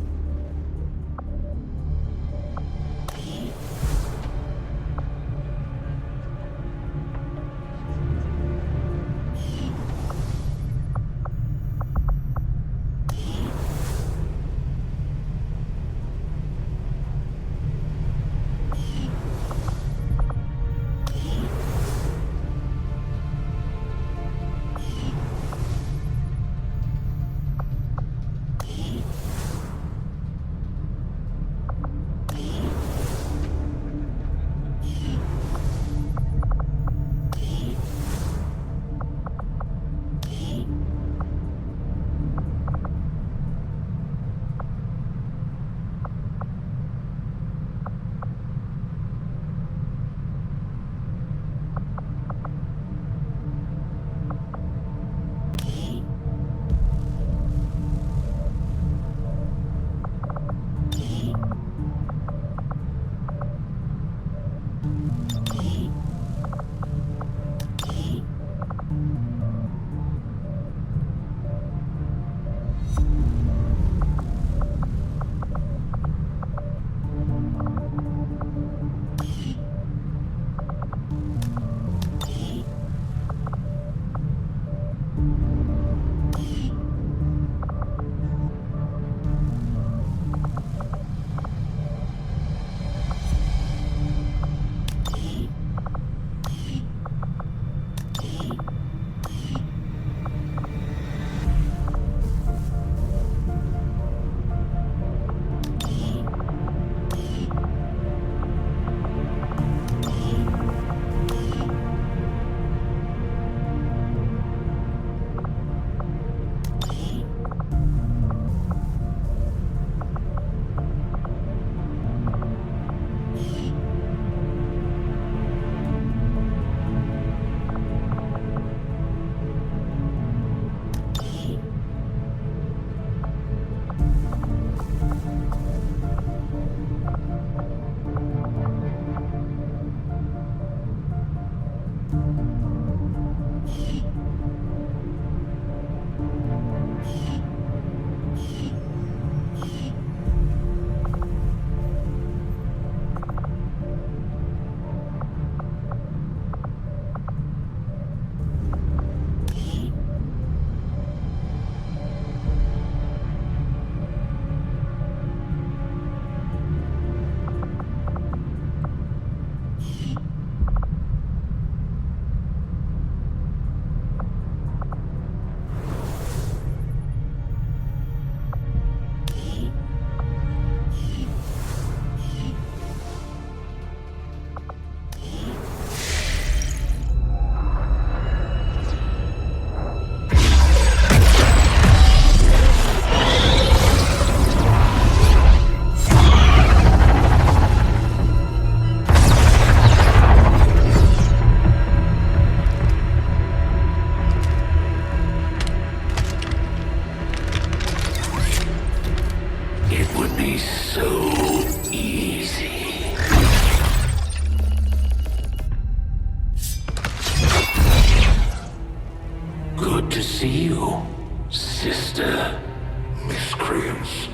Miscreants,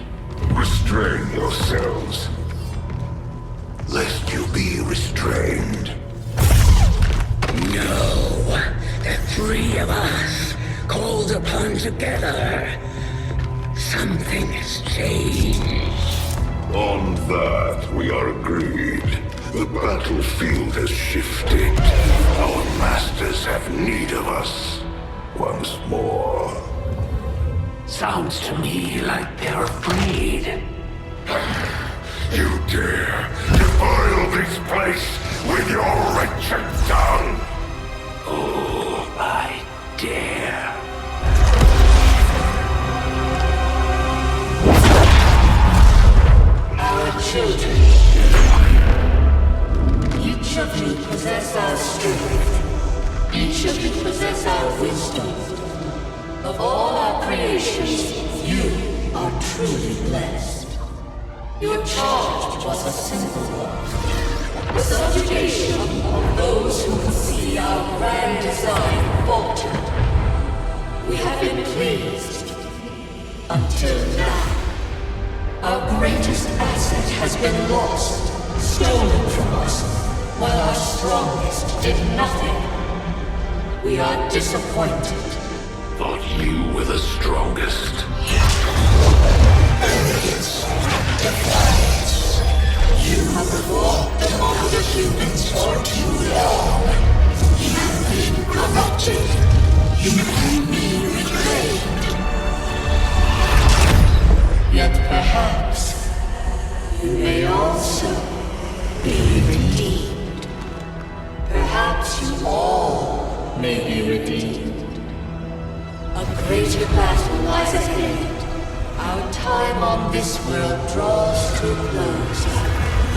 restrain yourselves, lest you be restrained. No, the three of us, called upon together. Something has changed. On that, we are agreed. The battlefield has shifted. Our masters have need of us. once more. Sounds to me like they're afraid. You dare defile this place with your wretched tongue? Oh, I dare. Our children. Each of you possess our strength. Each of you possess our wisdom. Of all our creations, you are truly blessed. Your charge was a simple one. The subjugation of those who can see our grand design falter. We have been pleased. Until now. Our greatest asset has been lost, stolen from us, while our strongest did nothing. We are disappointed. Thought you were the strongest. Arrogance, defiance. You have fought among the humans for too long. You've been corrupted. You can be reclaimed. Yet perhaps you may also be redeemed. Perhaps you all may be redeemed. A greater battle lies ahead. Our time on this world draws to a close.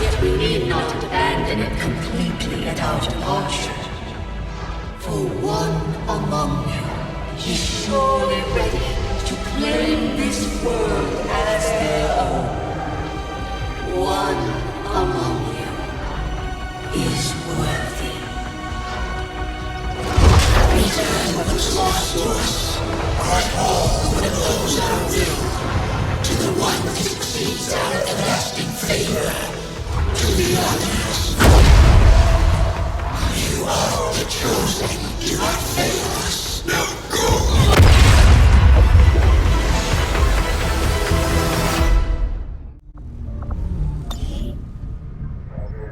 Yet we need not abandon it completely at our departure. For one among you is surely ready to claim this world as their own. One among you is worthy. Return what was lost to us, but all that owes our will to the one that succeeds our everlasting favor, to the others. You are the chosen, do not fail us. Now go!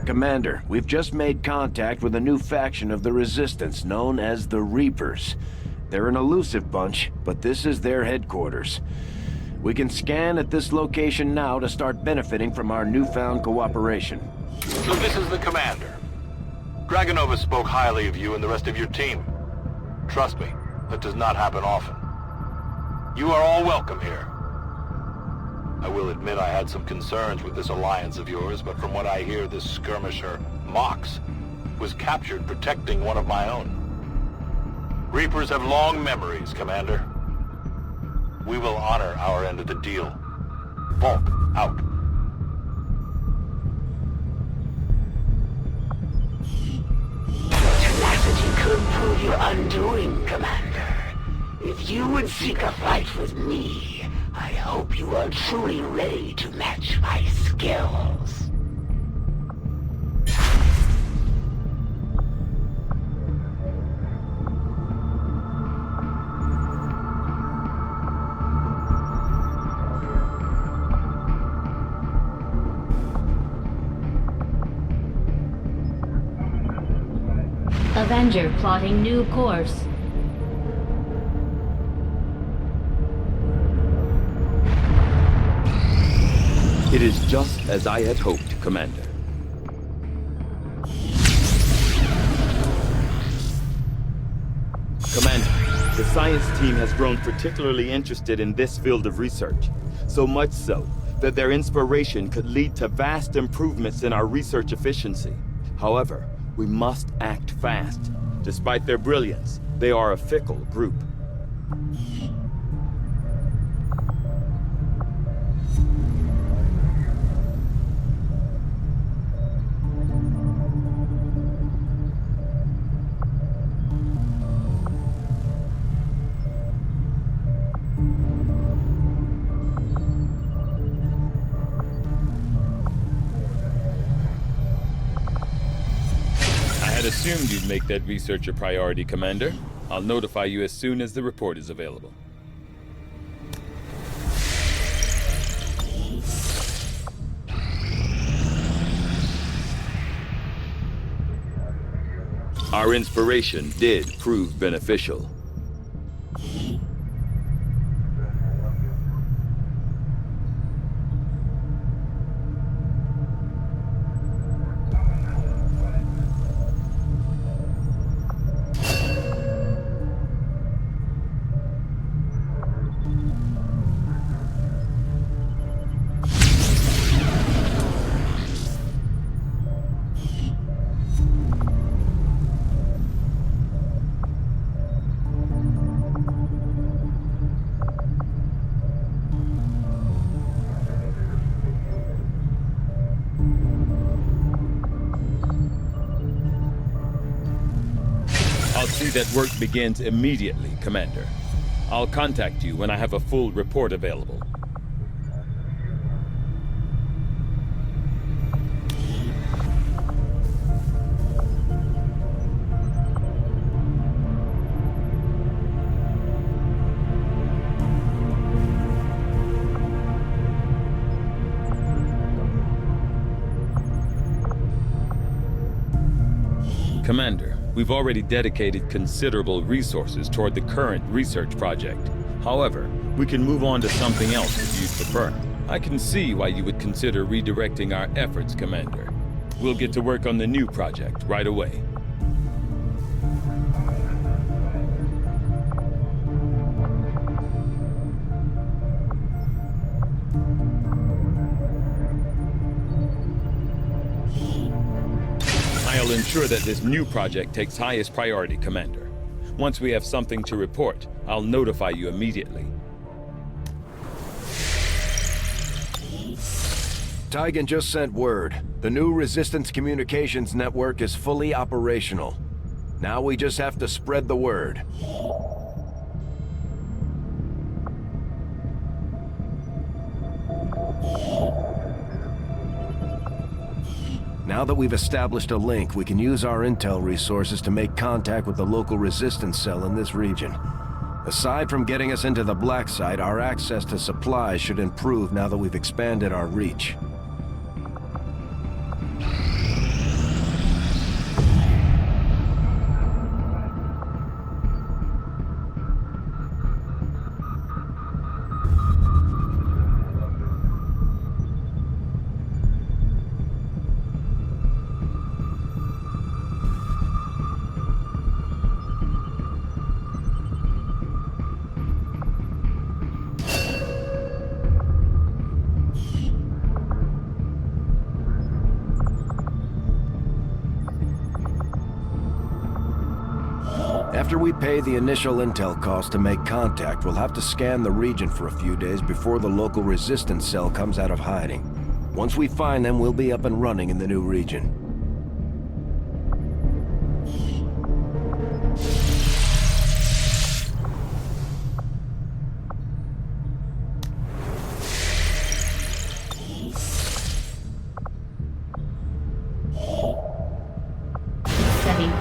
Commander, we've just made contact with a new faction of the Resistance known as the Reapers. They're an elusive bunch, but this is their headquarters. We can scan at this location now to start benefiting from our newfound cooperation. So this is the commander. Dragonova spoke highly of you and the rest of your team. Trust me, that does not happen often. You are all welcome here. I will admit I had some concerns with this alliance of yours, but from what I hear, this skirmisher, Mox, was captured protecting one of my own. Reapers have long memories, Commander. We will honor our end of the deal. Volk, out. Tenacity could prove your undoing, Commander. If you would seek a fight with me, I hope you are truly ready to match my skills. Avenger plotting new course. It is just as I had hoped, Commander. Commander, the science team has grown particularly interested in this field of research. So much so, that their inspiration could lead to vast improvements in our research efficiency. However, we must act fast. Despite their brilliance, they are a fickle group. I assumed you'd make that research a priority, Commander. I'll notify you as soon as the report is available. Our inspiration did prove beneficial. that work begins immediately, Commander. I'll contact you when I have a full report available. Commander, we've already dedicated considerable resources toward the current research project. However, we can move on to something else if you prefer. I can see why you would consider redirecting our efforts, Commander. We'll get to work on the new project right away. I'll ensure that this new project takes highest priority, Commander. Once we have something to report, I'll notify you immediately. Tygan just sent word. The new Resistance Communications Network is fully operational. Now we just have to spread the word. Now that we've established a link, we can use our intel resources to make contact with the local resistance cell in this region. Aside from getting us into the black site, our access to supplies should improve now that we've expanded our reach. After we pay the initial intel cost to make contact, we'll have to scan the region for a few days before the local resistance cell comes out of hiding. Once we find them, we'll be up and running in the new region.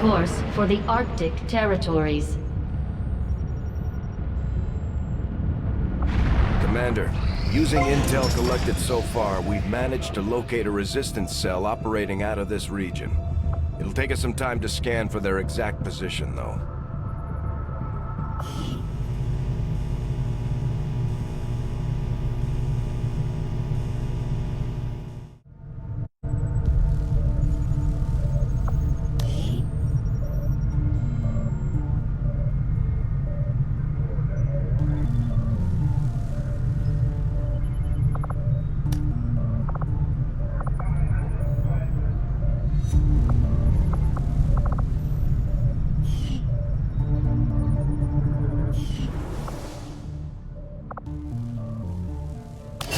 Course for the Arctic territories. Commander, using intel collected so far, we've managed to locate a resistance cell operating out of this region. It'll take us some time to scan for their exact position, though.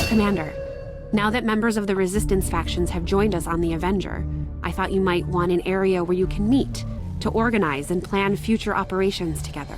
Commander, now that members of the Resistance factions have joined us on the Avenger, I thought you might want an area where you can meet, to organize and plan future operations together.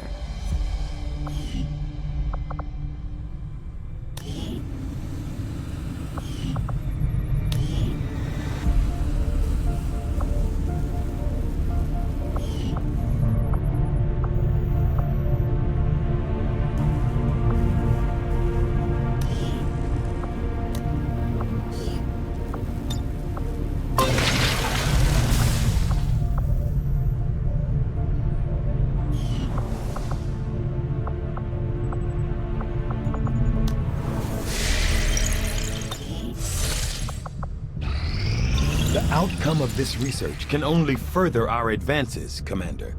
The outcome of this research can only further our advances, Commander.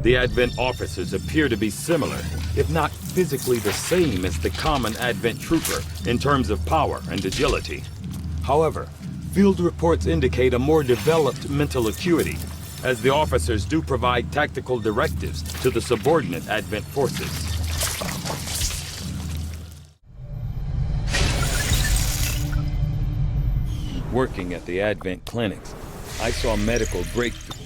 The Advent officers appear to be similar, if not physically the same as the common Advent trooper in terms of power and agility. However, field reports indicate a more developed mental acuity, as the officers do provide tactical directives to the subordinate Advent forces. Working at the Advent clinics, I saw medical breakthroughs.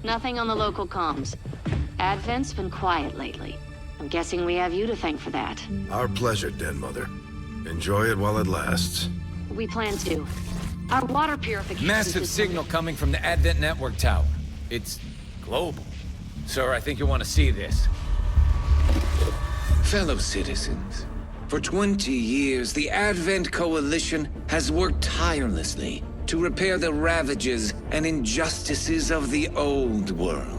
Nothing on the local comms. Advent's been quiet lately. I'm guessing we have you to thank for that. Our pleasure, Den Mother. Enjoy it while it lasts. We plan to. Our water purification Massive signal coming from the Advent Network Tower. It's global. Sir, I think you'll want to see this. Fellow citizens, for 20 years, the Advent Coalition has worked tirelessly to repair the ravages and injustices of the old world.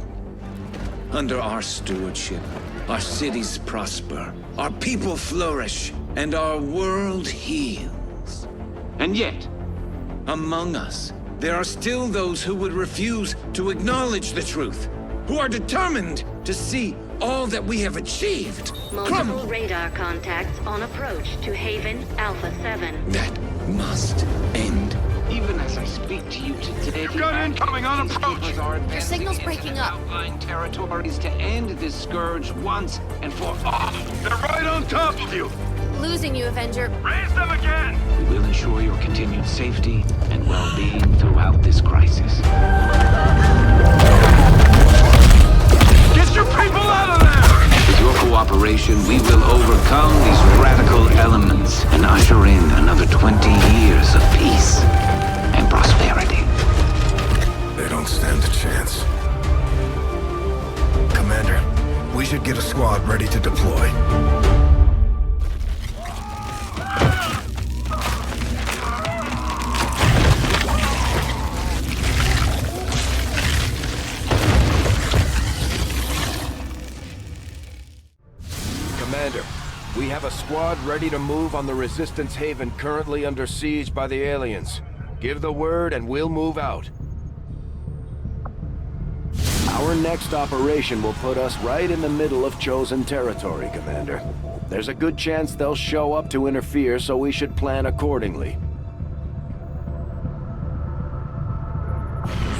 Under our stewardship, our cities prosper, our people flourish, and our world heals. And yet, among us, there are still those who would refuse to acknowledge the truth, who are determined to see all that we have achieved multiple radar contacts on approach to Haven Alpha 7. That must end. Even as I speak to you today, You've got incoming on approach! Your signal's breaking up. Outlying territories to end this scourge once and for all. They're right on top of you! Losing you, Avenger. Raise them again! We will ensure your continued safety and well-being throughout this crisis. Get your people out of there! With your cooperation, we will overcome these radical elements and usher in another 20 years of peace and prosperity. They don't stand a chance. Commander, we should get a squad ready to deploy. Commander, we have a squad ready to move on the Resistance Haven currently under siege by the aliens. Give the word and we'll move out. Our next operation will put us right in the middle of chosen territory, Commander. There's a good chance they'll show up to interfere, so we should plan accordingly.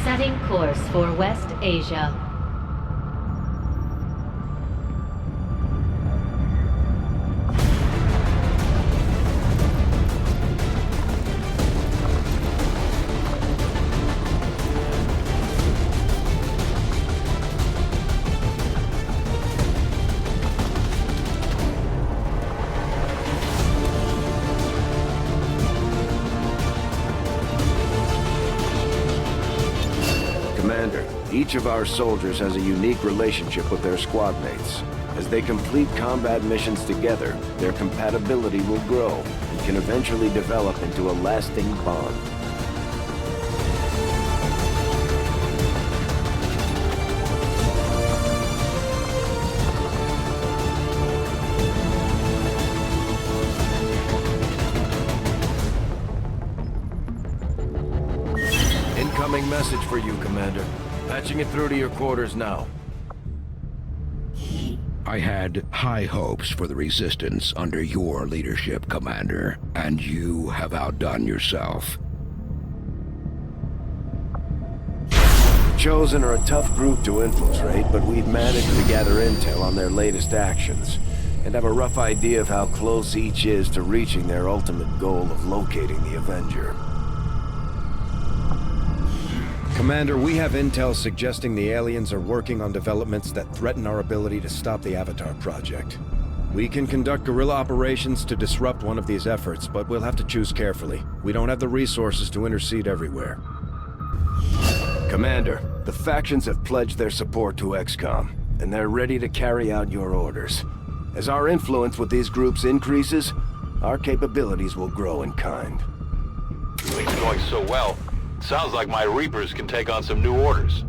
Setting course for West Asia. Each of our soldiers has a unique relationship with their squad mates. As they complete combat missions together, their compatibility will grow and can eventually develop into a lasting bond. Incoming message for you, Commander. Patching it through to your quarters now. I had high hopes for the Resistance under your leadership, Commander, and you have outdone yourself. Chosen are a tough group to infiltrate, but we've managed to gather intel on their latest actions, and have a rough idea of how close each is to reaching their ultimate goal of locating the Avenger. Commander, we have intel suggesting the aliens are working on developments that threaten our ability to stop the Avatar project. We can conduct guerrilla operations to disrupt one of these efforts, but we'll have to choose carefully. We don't have the resources to intercede everywhere. Commander, the factions have pledged their support to XCOM, and they're ready to carry out your orders. As our influence with these groups increases, our capabilities will grow in kind. Things are going so well. Sounds like my Reapers can take on some new orders.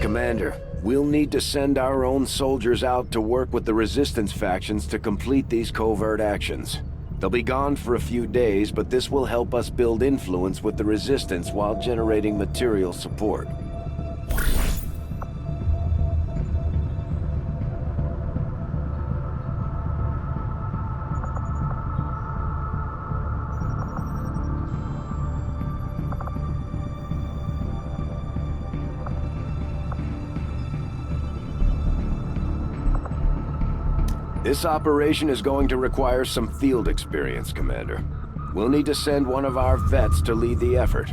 Commander, we'll need to send our own soldiers out to work with the Resistance factions to complete these covert actions. They'll be gone for a few days, but this will help us build influence with the Resistance while generating material support. This operation is going to require some field experience, Commander. We'll need to send one of our vets to lead the effort.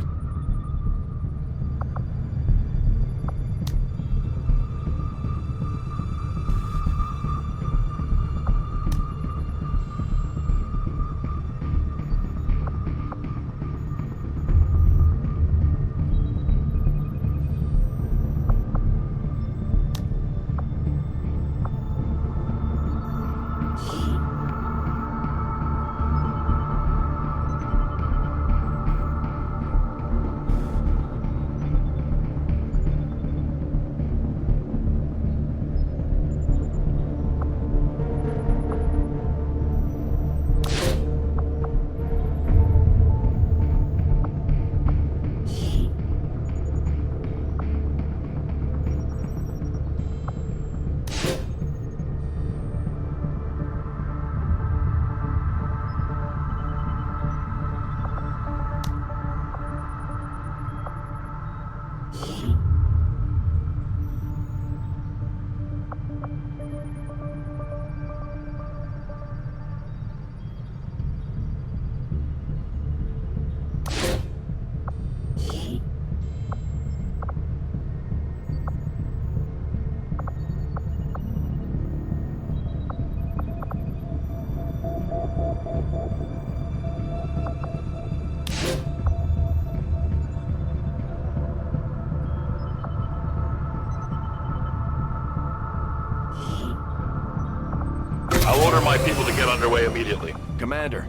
I'll order my people to get underway immediately. Commander,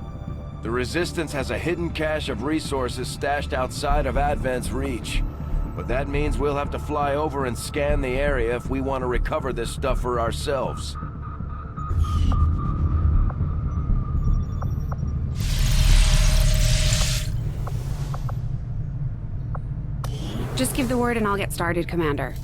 the Resistance has a hidden cache of resources stashed outside of Advent's reach. But that means we'll have to fly over and scan the area if we want to recover this stuff for ourselves. Just give the word and I'll get started, Commander.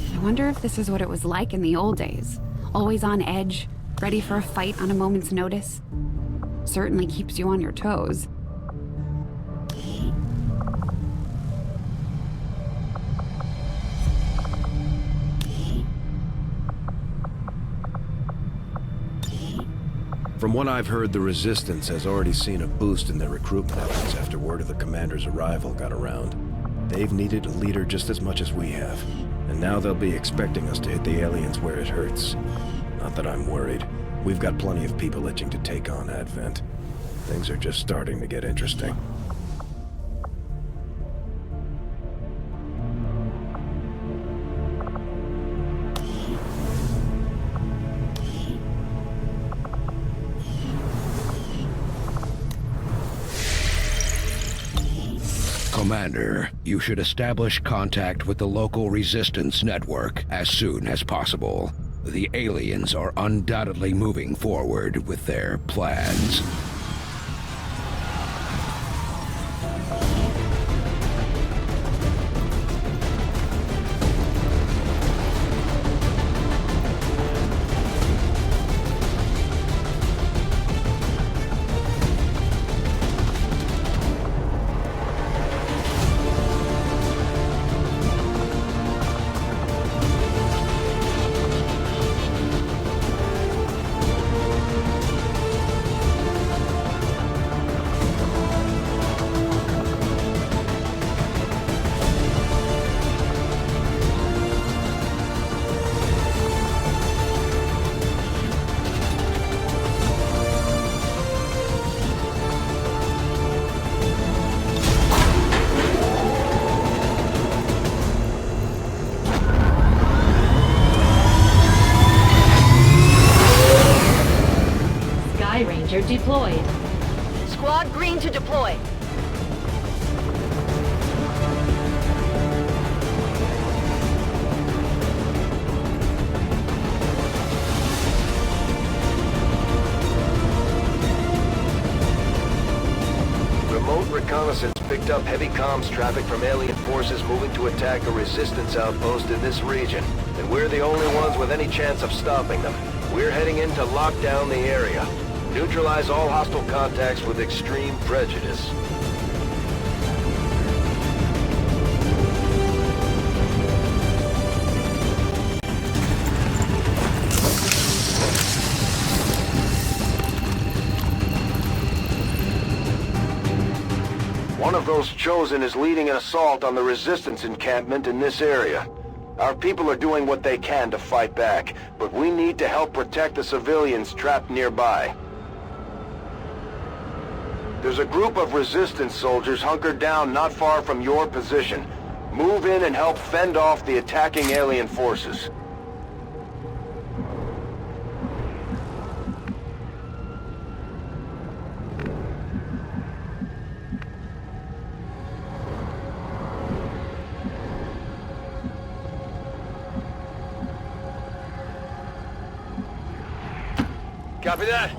I wonder if this is what it was like in the old days. Always on edge, ready for a fight on a moment's notice. Certainly keeps you on your toes. From what I've heard, the Resistance has already seen a boost in their recruitment efforts after word of the Commander's arrival got around. They've needed a leader just as much as we have, and now they'll be expecting us to hit the aliens where it hurts. Not that I'm worried. We've got plenty of people itching to take on Advent. Things are just starting to get interesting. Commander, you should establish contact with the local resistance network as soon as possible. The aliens are undoubtedly moving forward with their plans. Deployed. Squad green to deploy. Remote reconnaissance picked up heavy comms traffic from alien forces moving to attack a resistance outpost in this region. And we're the only ones with any chance of stopping them. We're heading in to lock down the area. Neutralize all hostile contacts with extreme prejudice. One of those Chosen is leading an assault on the Resistance encampment in this area. Our people are doing what they can to fight back, but we need to help protect the civilians trapped nearby. There's a group of Resistance soldiers hunkered down not far from your position. Move in and help fend off the attacking alien forces. Copy that.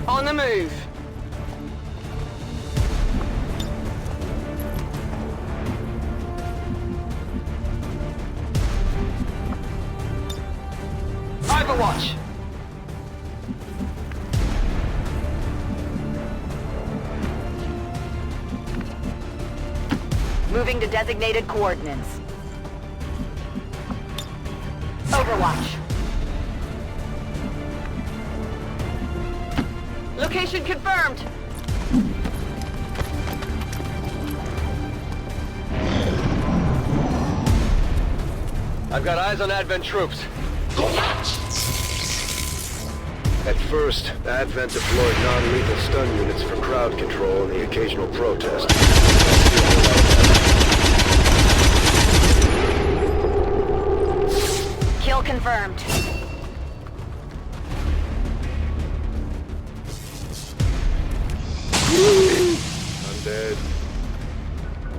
On the move. Overwatch. Moving to designated coordinates. Overwatch. Location confirmed. I've got eyes on Advent troops. At first, Advent deployed non-lethal stun units for crowd control and the occasional protest. Kill confirmed. Undead.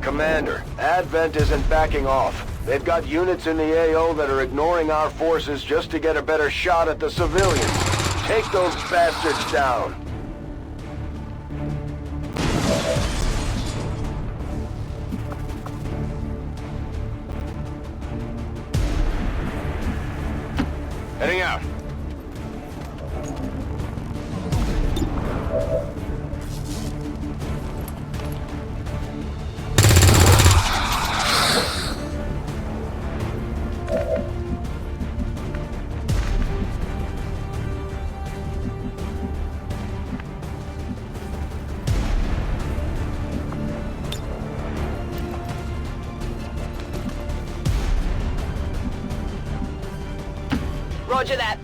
Commander, Advent isn't backing off. They've got units in the AO that are ignoring our forces just to get a better shot at the civilians. Take those bastards down. Heading out. Roger that.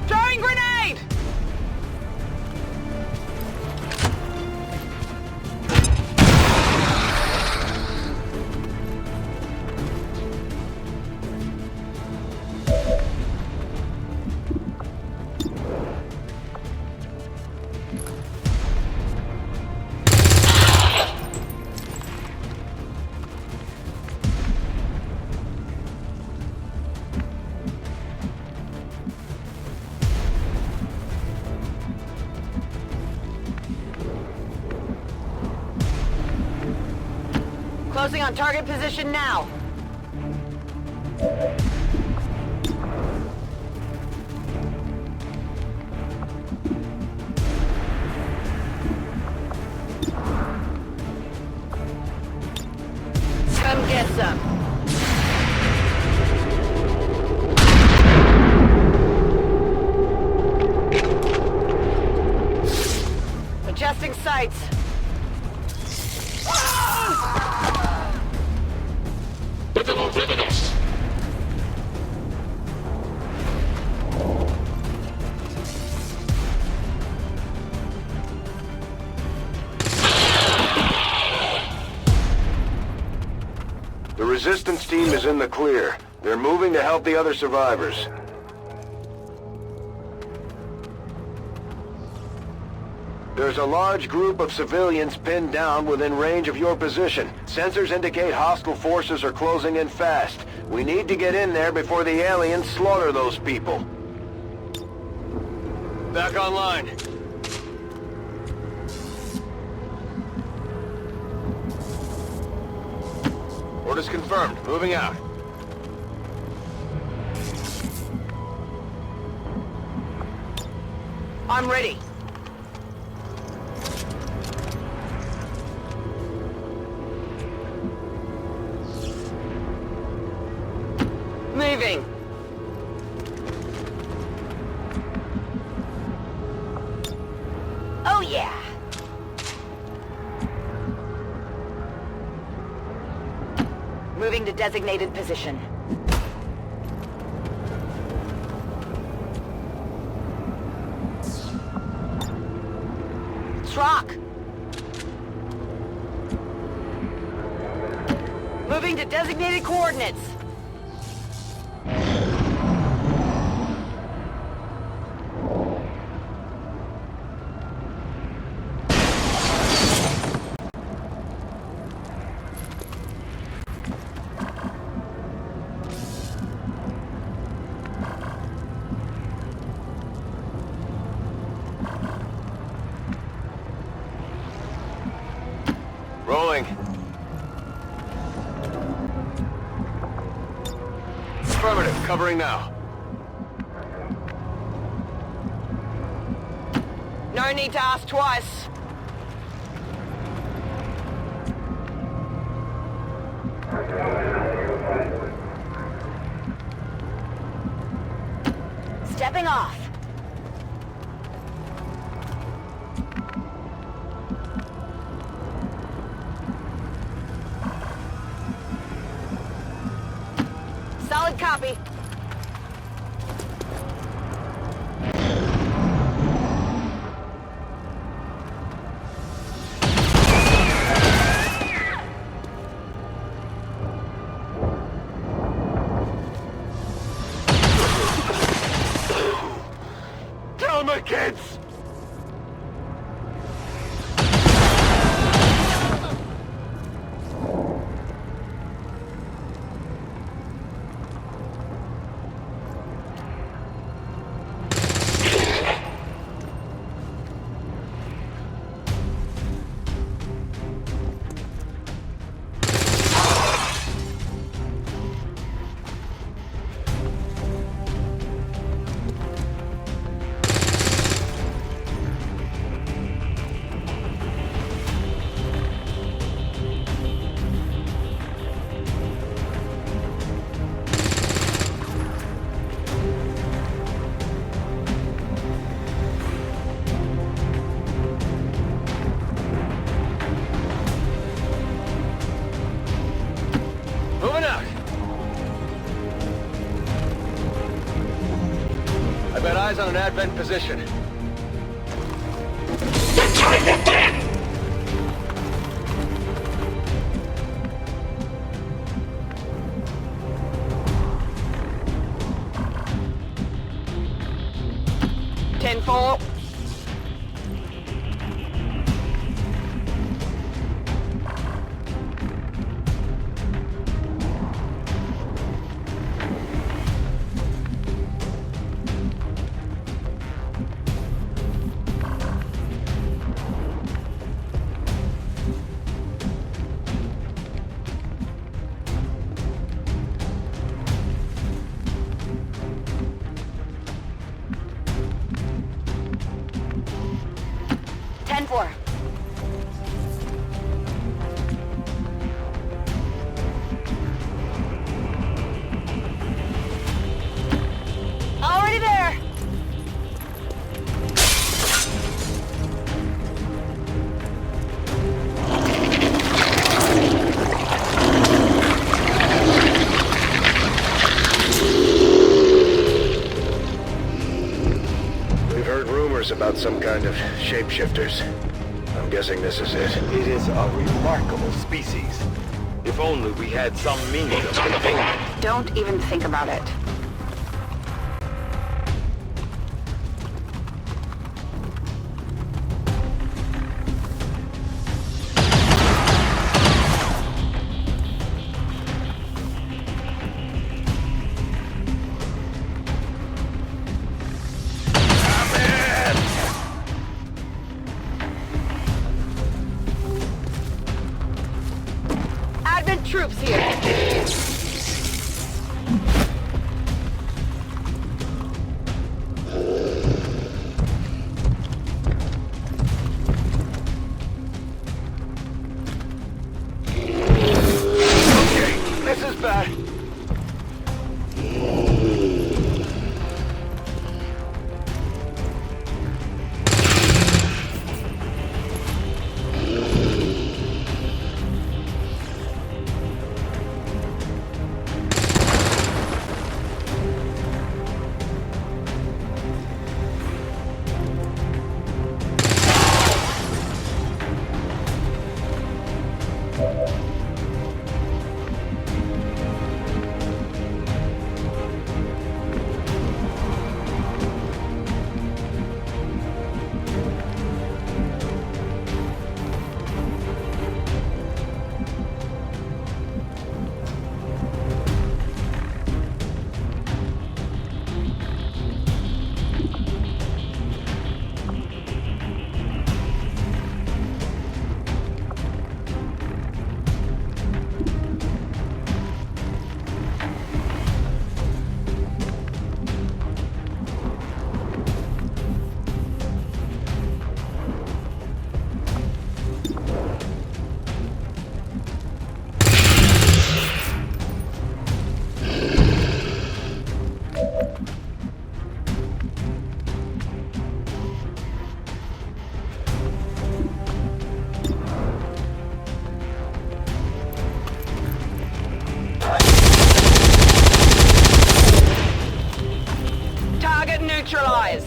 Throwing grenade! Closing on target position now. Come get some. Adjusting sights. The resistance team is in the clear. They're moving to help the other survivors. There's a large group of civilians pinned down within range of your position. Sensors indicate hostile forces are closing in fast. We need to get in there before the aliens slaughter those people. Back online. Orders confirmed. Moving out. I'm ready. Moving. Oh yeah. Moving to designated position. Shriek. Moving to designated coordinates. Rolling. Affirmative. Covering now. No need to ask twice. Stepping off. Solid copy. Tell my kids! eyes on an Advent position. The time will done! Tenfold. Ten-4. Already there. We've heard rumors about some kind of shapeshifters. I'm guessing this is it. It is a remarkable species. If only we had some meaning of containment. Don't even think about it. Advent troops here. Okay, this is bad. Target neutralized.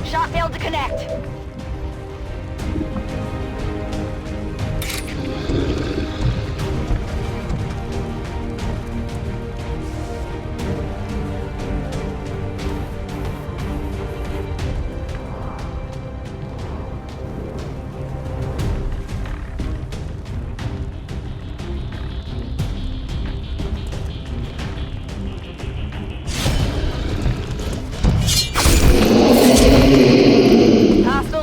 Shot failed to connect. Hostile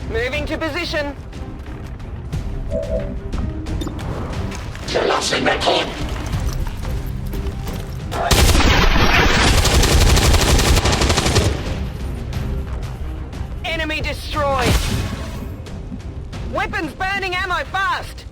Moving to position. Enemy destroyed. Weapons burning ammo fast.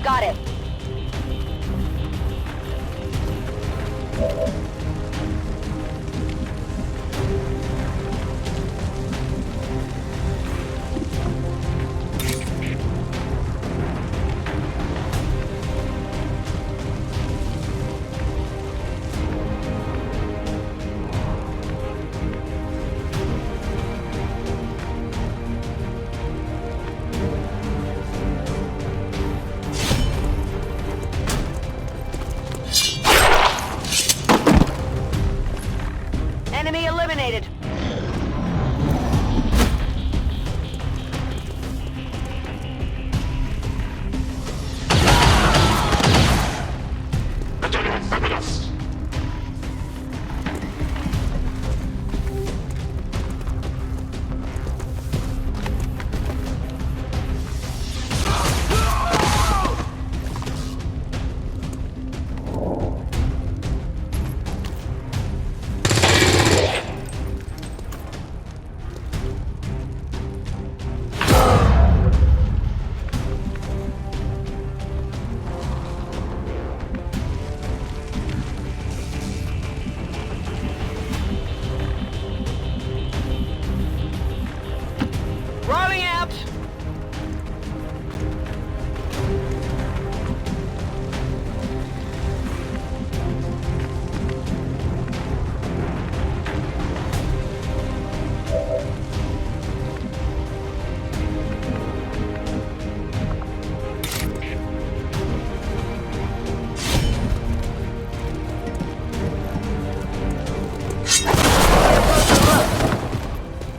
Got it. Enemy eliminated. Rolling out.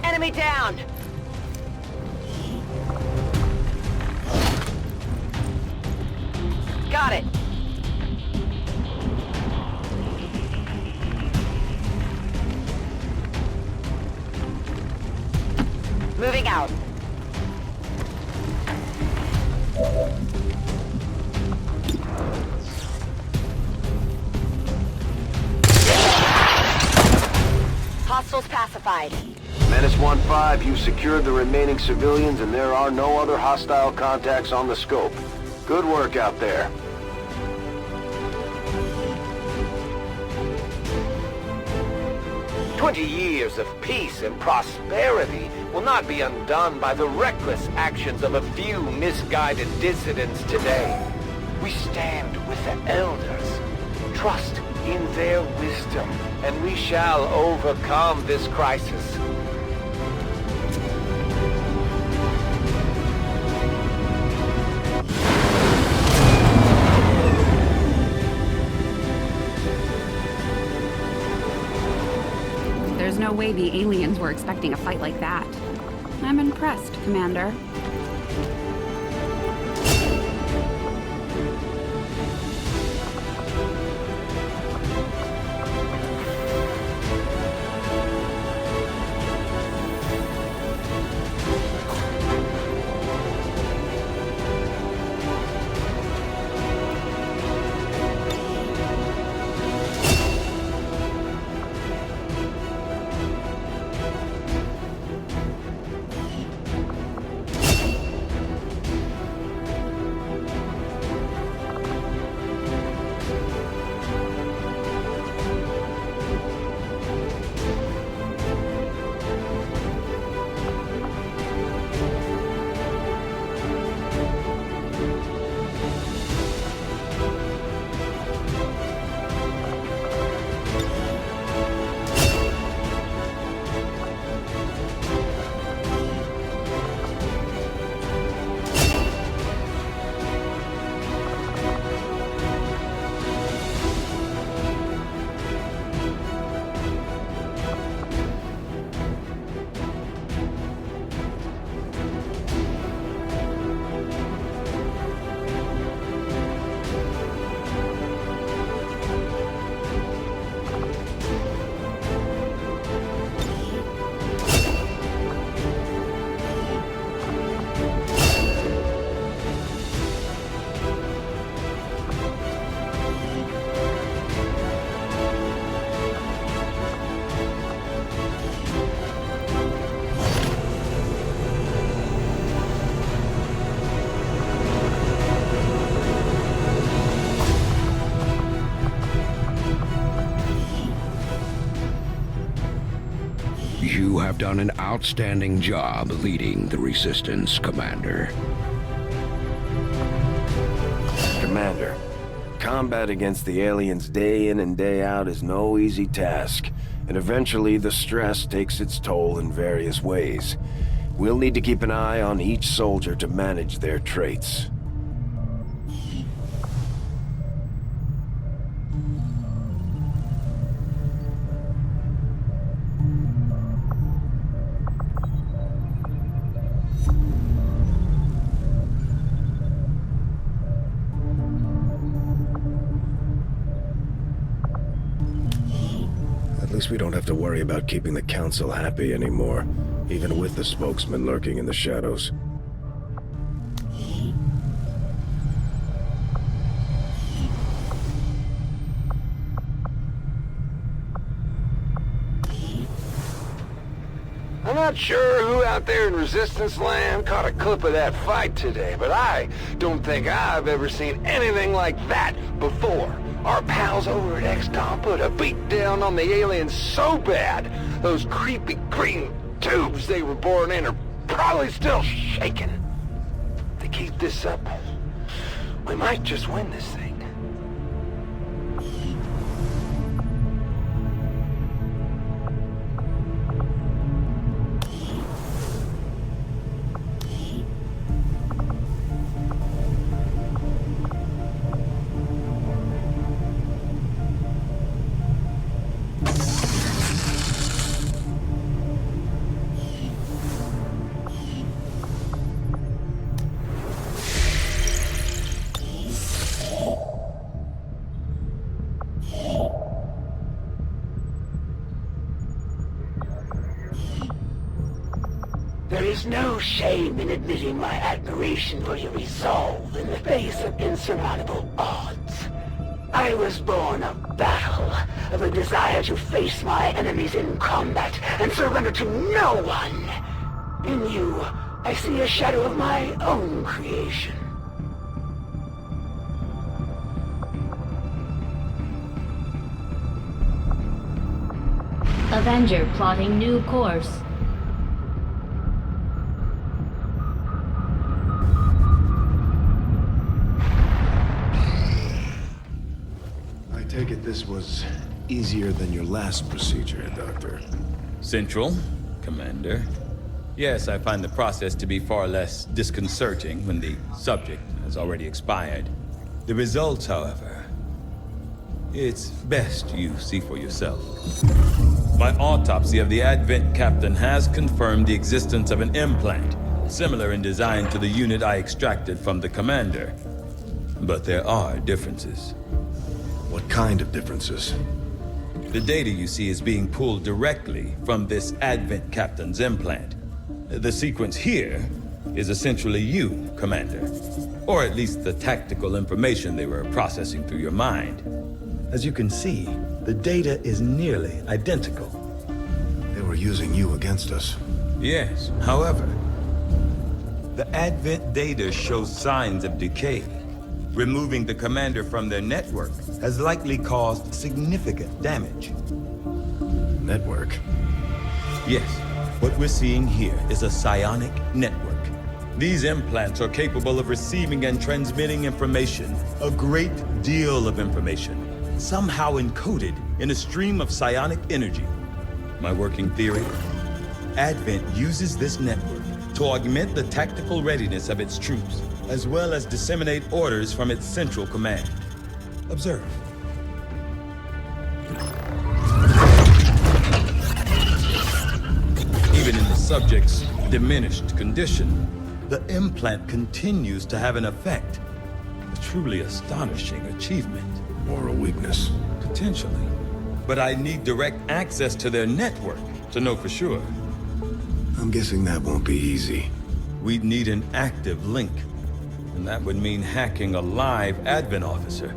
Enemy down. Got it. Moving out. Hostiles pacified. Menace 1-5, you've secured the remaining civilians and there are no other hostile contacts on the scope. Good work out there. "20 years of peace and prosperity will not be undone by the reckless actions of a few misguided dissidents today. We stand with the elders. Trust in their wisdom, and we shall overcome this crisis." There's no way the aliens were expecting a fight like that. I'm impressed, Commander. done an outstanding job leading the Resistance, Commander. Commander, combat against the aliens day in and day out is no easy task, and eventually the stress takes its toll in various ways. We'll need to keep an eye on each soldier to manage their traits. At least we don't have to worry about keeping the Council happy anymore, even with the spokesman lurking in the shadows. I'm not sure who out there in Resistance Land caught a clip of that fight today, but I don't think I've ever seen anything like that before. Our pals over at XCOM put a beat down on the aliens so bad, those creepy green tubes they were born in are probably still shaking. If they keep this up, we might just win this thing. There is no shame in admitting my admiration for your resolve in the face of insurmountable odds. I was born of battle, of a desire to face my enemies in combat and surrender to no one. In you, I see a shadow of my own creation. Avenger plotting new course. I take it this was easier than your last procedure, Doctor. Central, Commander. Yes, I find the process to be far less disconcerting when the subject has already expired. The results, however, it's best you see for yourself. My autopsy of the Advent captain has confirmed the existence of an implant, similar in design to the unit I extracted from the commander. But there are differences. What kind of differences? The data you see is being pulled directly from this Advent captain's implant. The sequence here is essentially you, Commander. Or at least the tactical information they were processing through your mind. As you can see, the data is nearly identical. They were using you against us. Yes, however, the Advent data shows signs of decay. Removing the commander from their network has likely caused significant damage. Network? Yes, what we're seeing here is a psionic network. These implants are capable of receiving and transmitting information, a great deal of information, somehow encoded in a stream of psionic energy. My working theory? Advent uses this network to augment the tactical readiness of its troops, as well as disseminate orders from its central command. Observe. Even in the subject's diminished condition, the implant continues to have an effect. A truly astonishing achievement. Or a weakness. Potentially. But I need direct access to their network to know for sure. I'm guessing that won't be easy. We'd need an active link. And that would mean hacking a live Advent officer.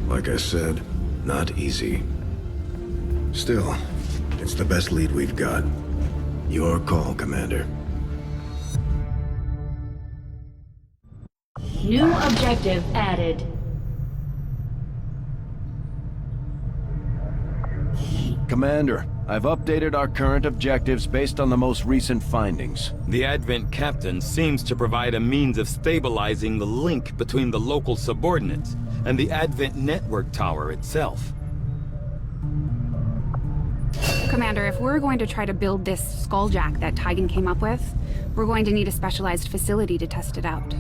Like I said, not easy. Still, it's the best lead we've got. Your call, Commander. New objective added. Commander, I've updated our current objectives based on the most recent findings. The Advent Captain seems to provide a means of stabilizing the link between the local subordinates and the Advent Network Tower itself. Commander, if we're going to try to build this skulljack that Tigan came up with, we're going to need a specialized facility to test it out.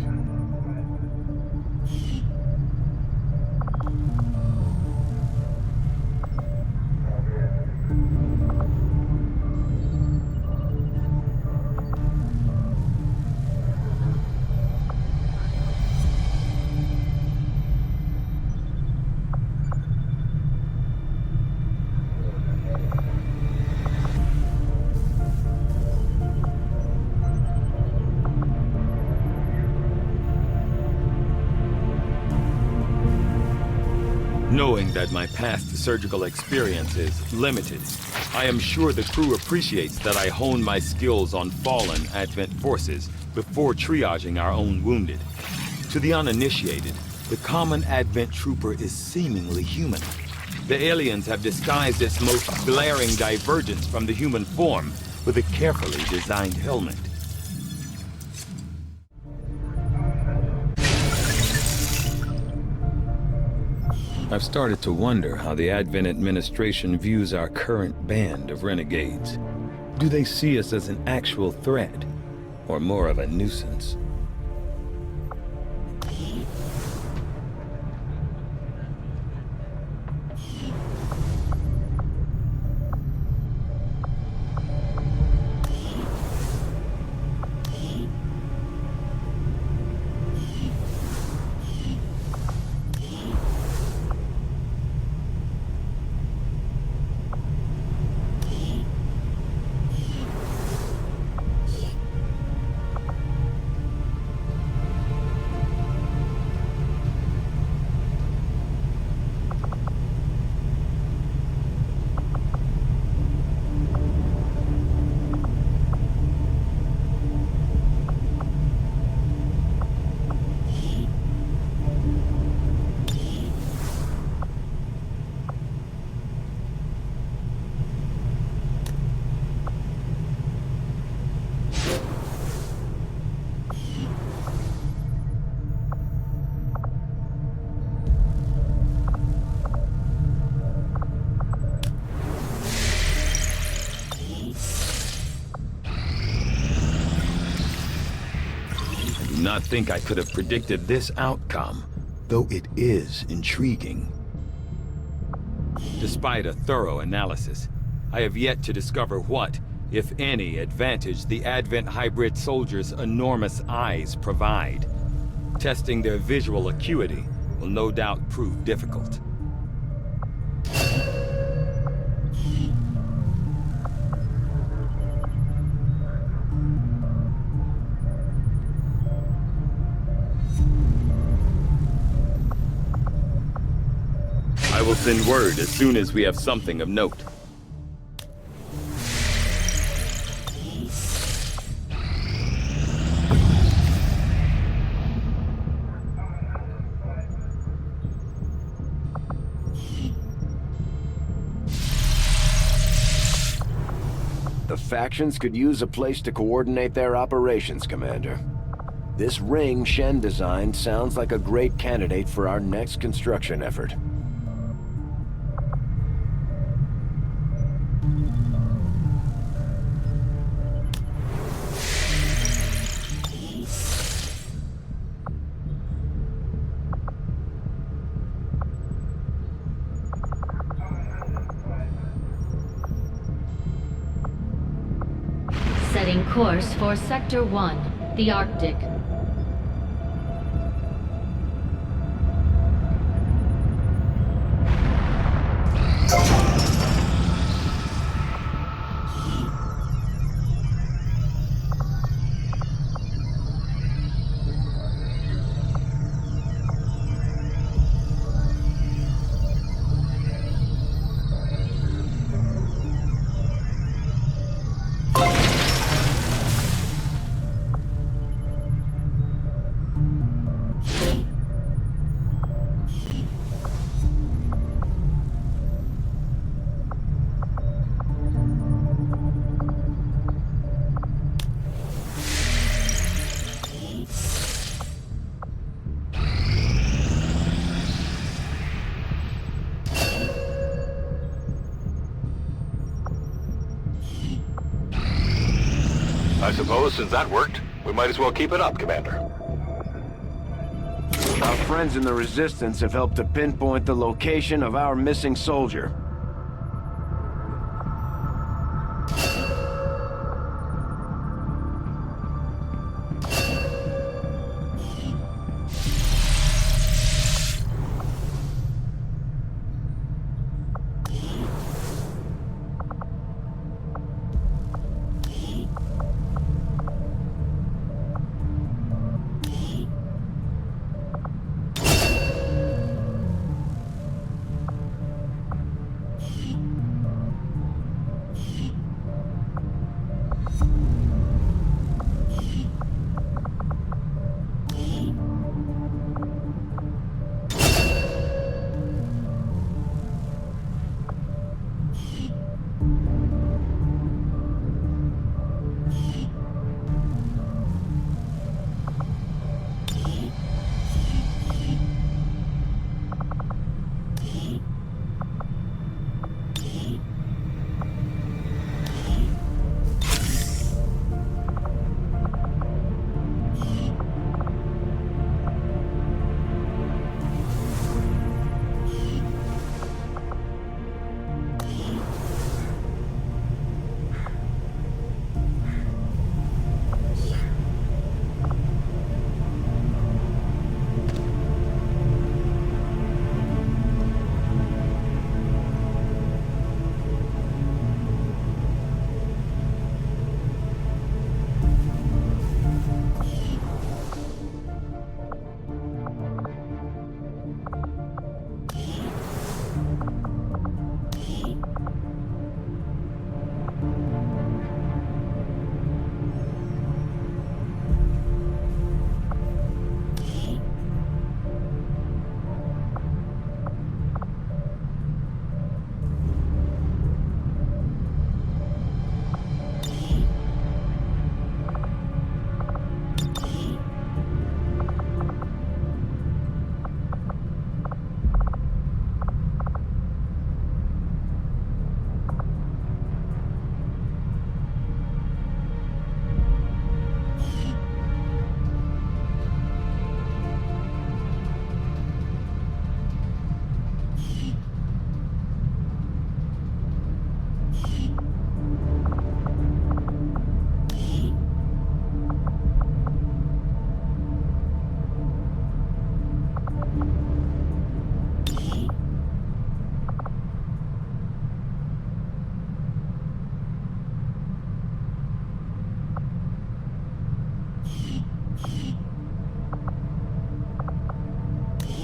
Knowing that my past surgical experience is limited, I am sure the crew appreciates that I hone my skills on fallen Advent forces before triaging our own wounded. To the uninitiated, the common Advent trooper is seemingly human. The aliens have disguised its most glaring divergence from the human form with a carefully designed helmet. I've started to wonder how the Advent administration views our current band of renegades. Do they see us as an actual threat, or more of a nuisance? Not think I could have predicted this outcome, though it is intriguing. Despite a thorough analysis, I have yet to discover what, if any, advantage the Advent hybrid soldiers' enormous eyes provide. Testing their visual acuity will no doubt prove difficult. I will send word as soon as we have something of note. The factions could use a place to coordinate their operations, Commander. This ring Shen designed sounds like a great candidate for our next construction effort. Setting course for Sector 1, the Arctic. suppose since that worked, we might as well keep it up, Commander. Our friends in the Resistance have helped to pinpoint the location of our missing soldier.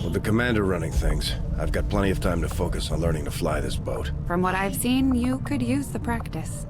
With the commander running things, I've got plenty of time to focus on learning to fly this boat. From what I've seen, you could use the practice.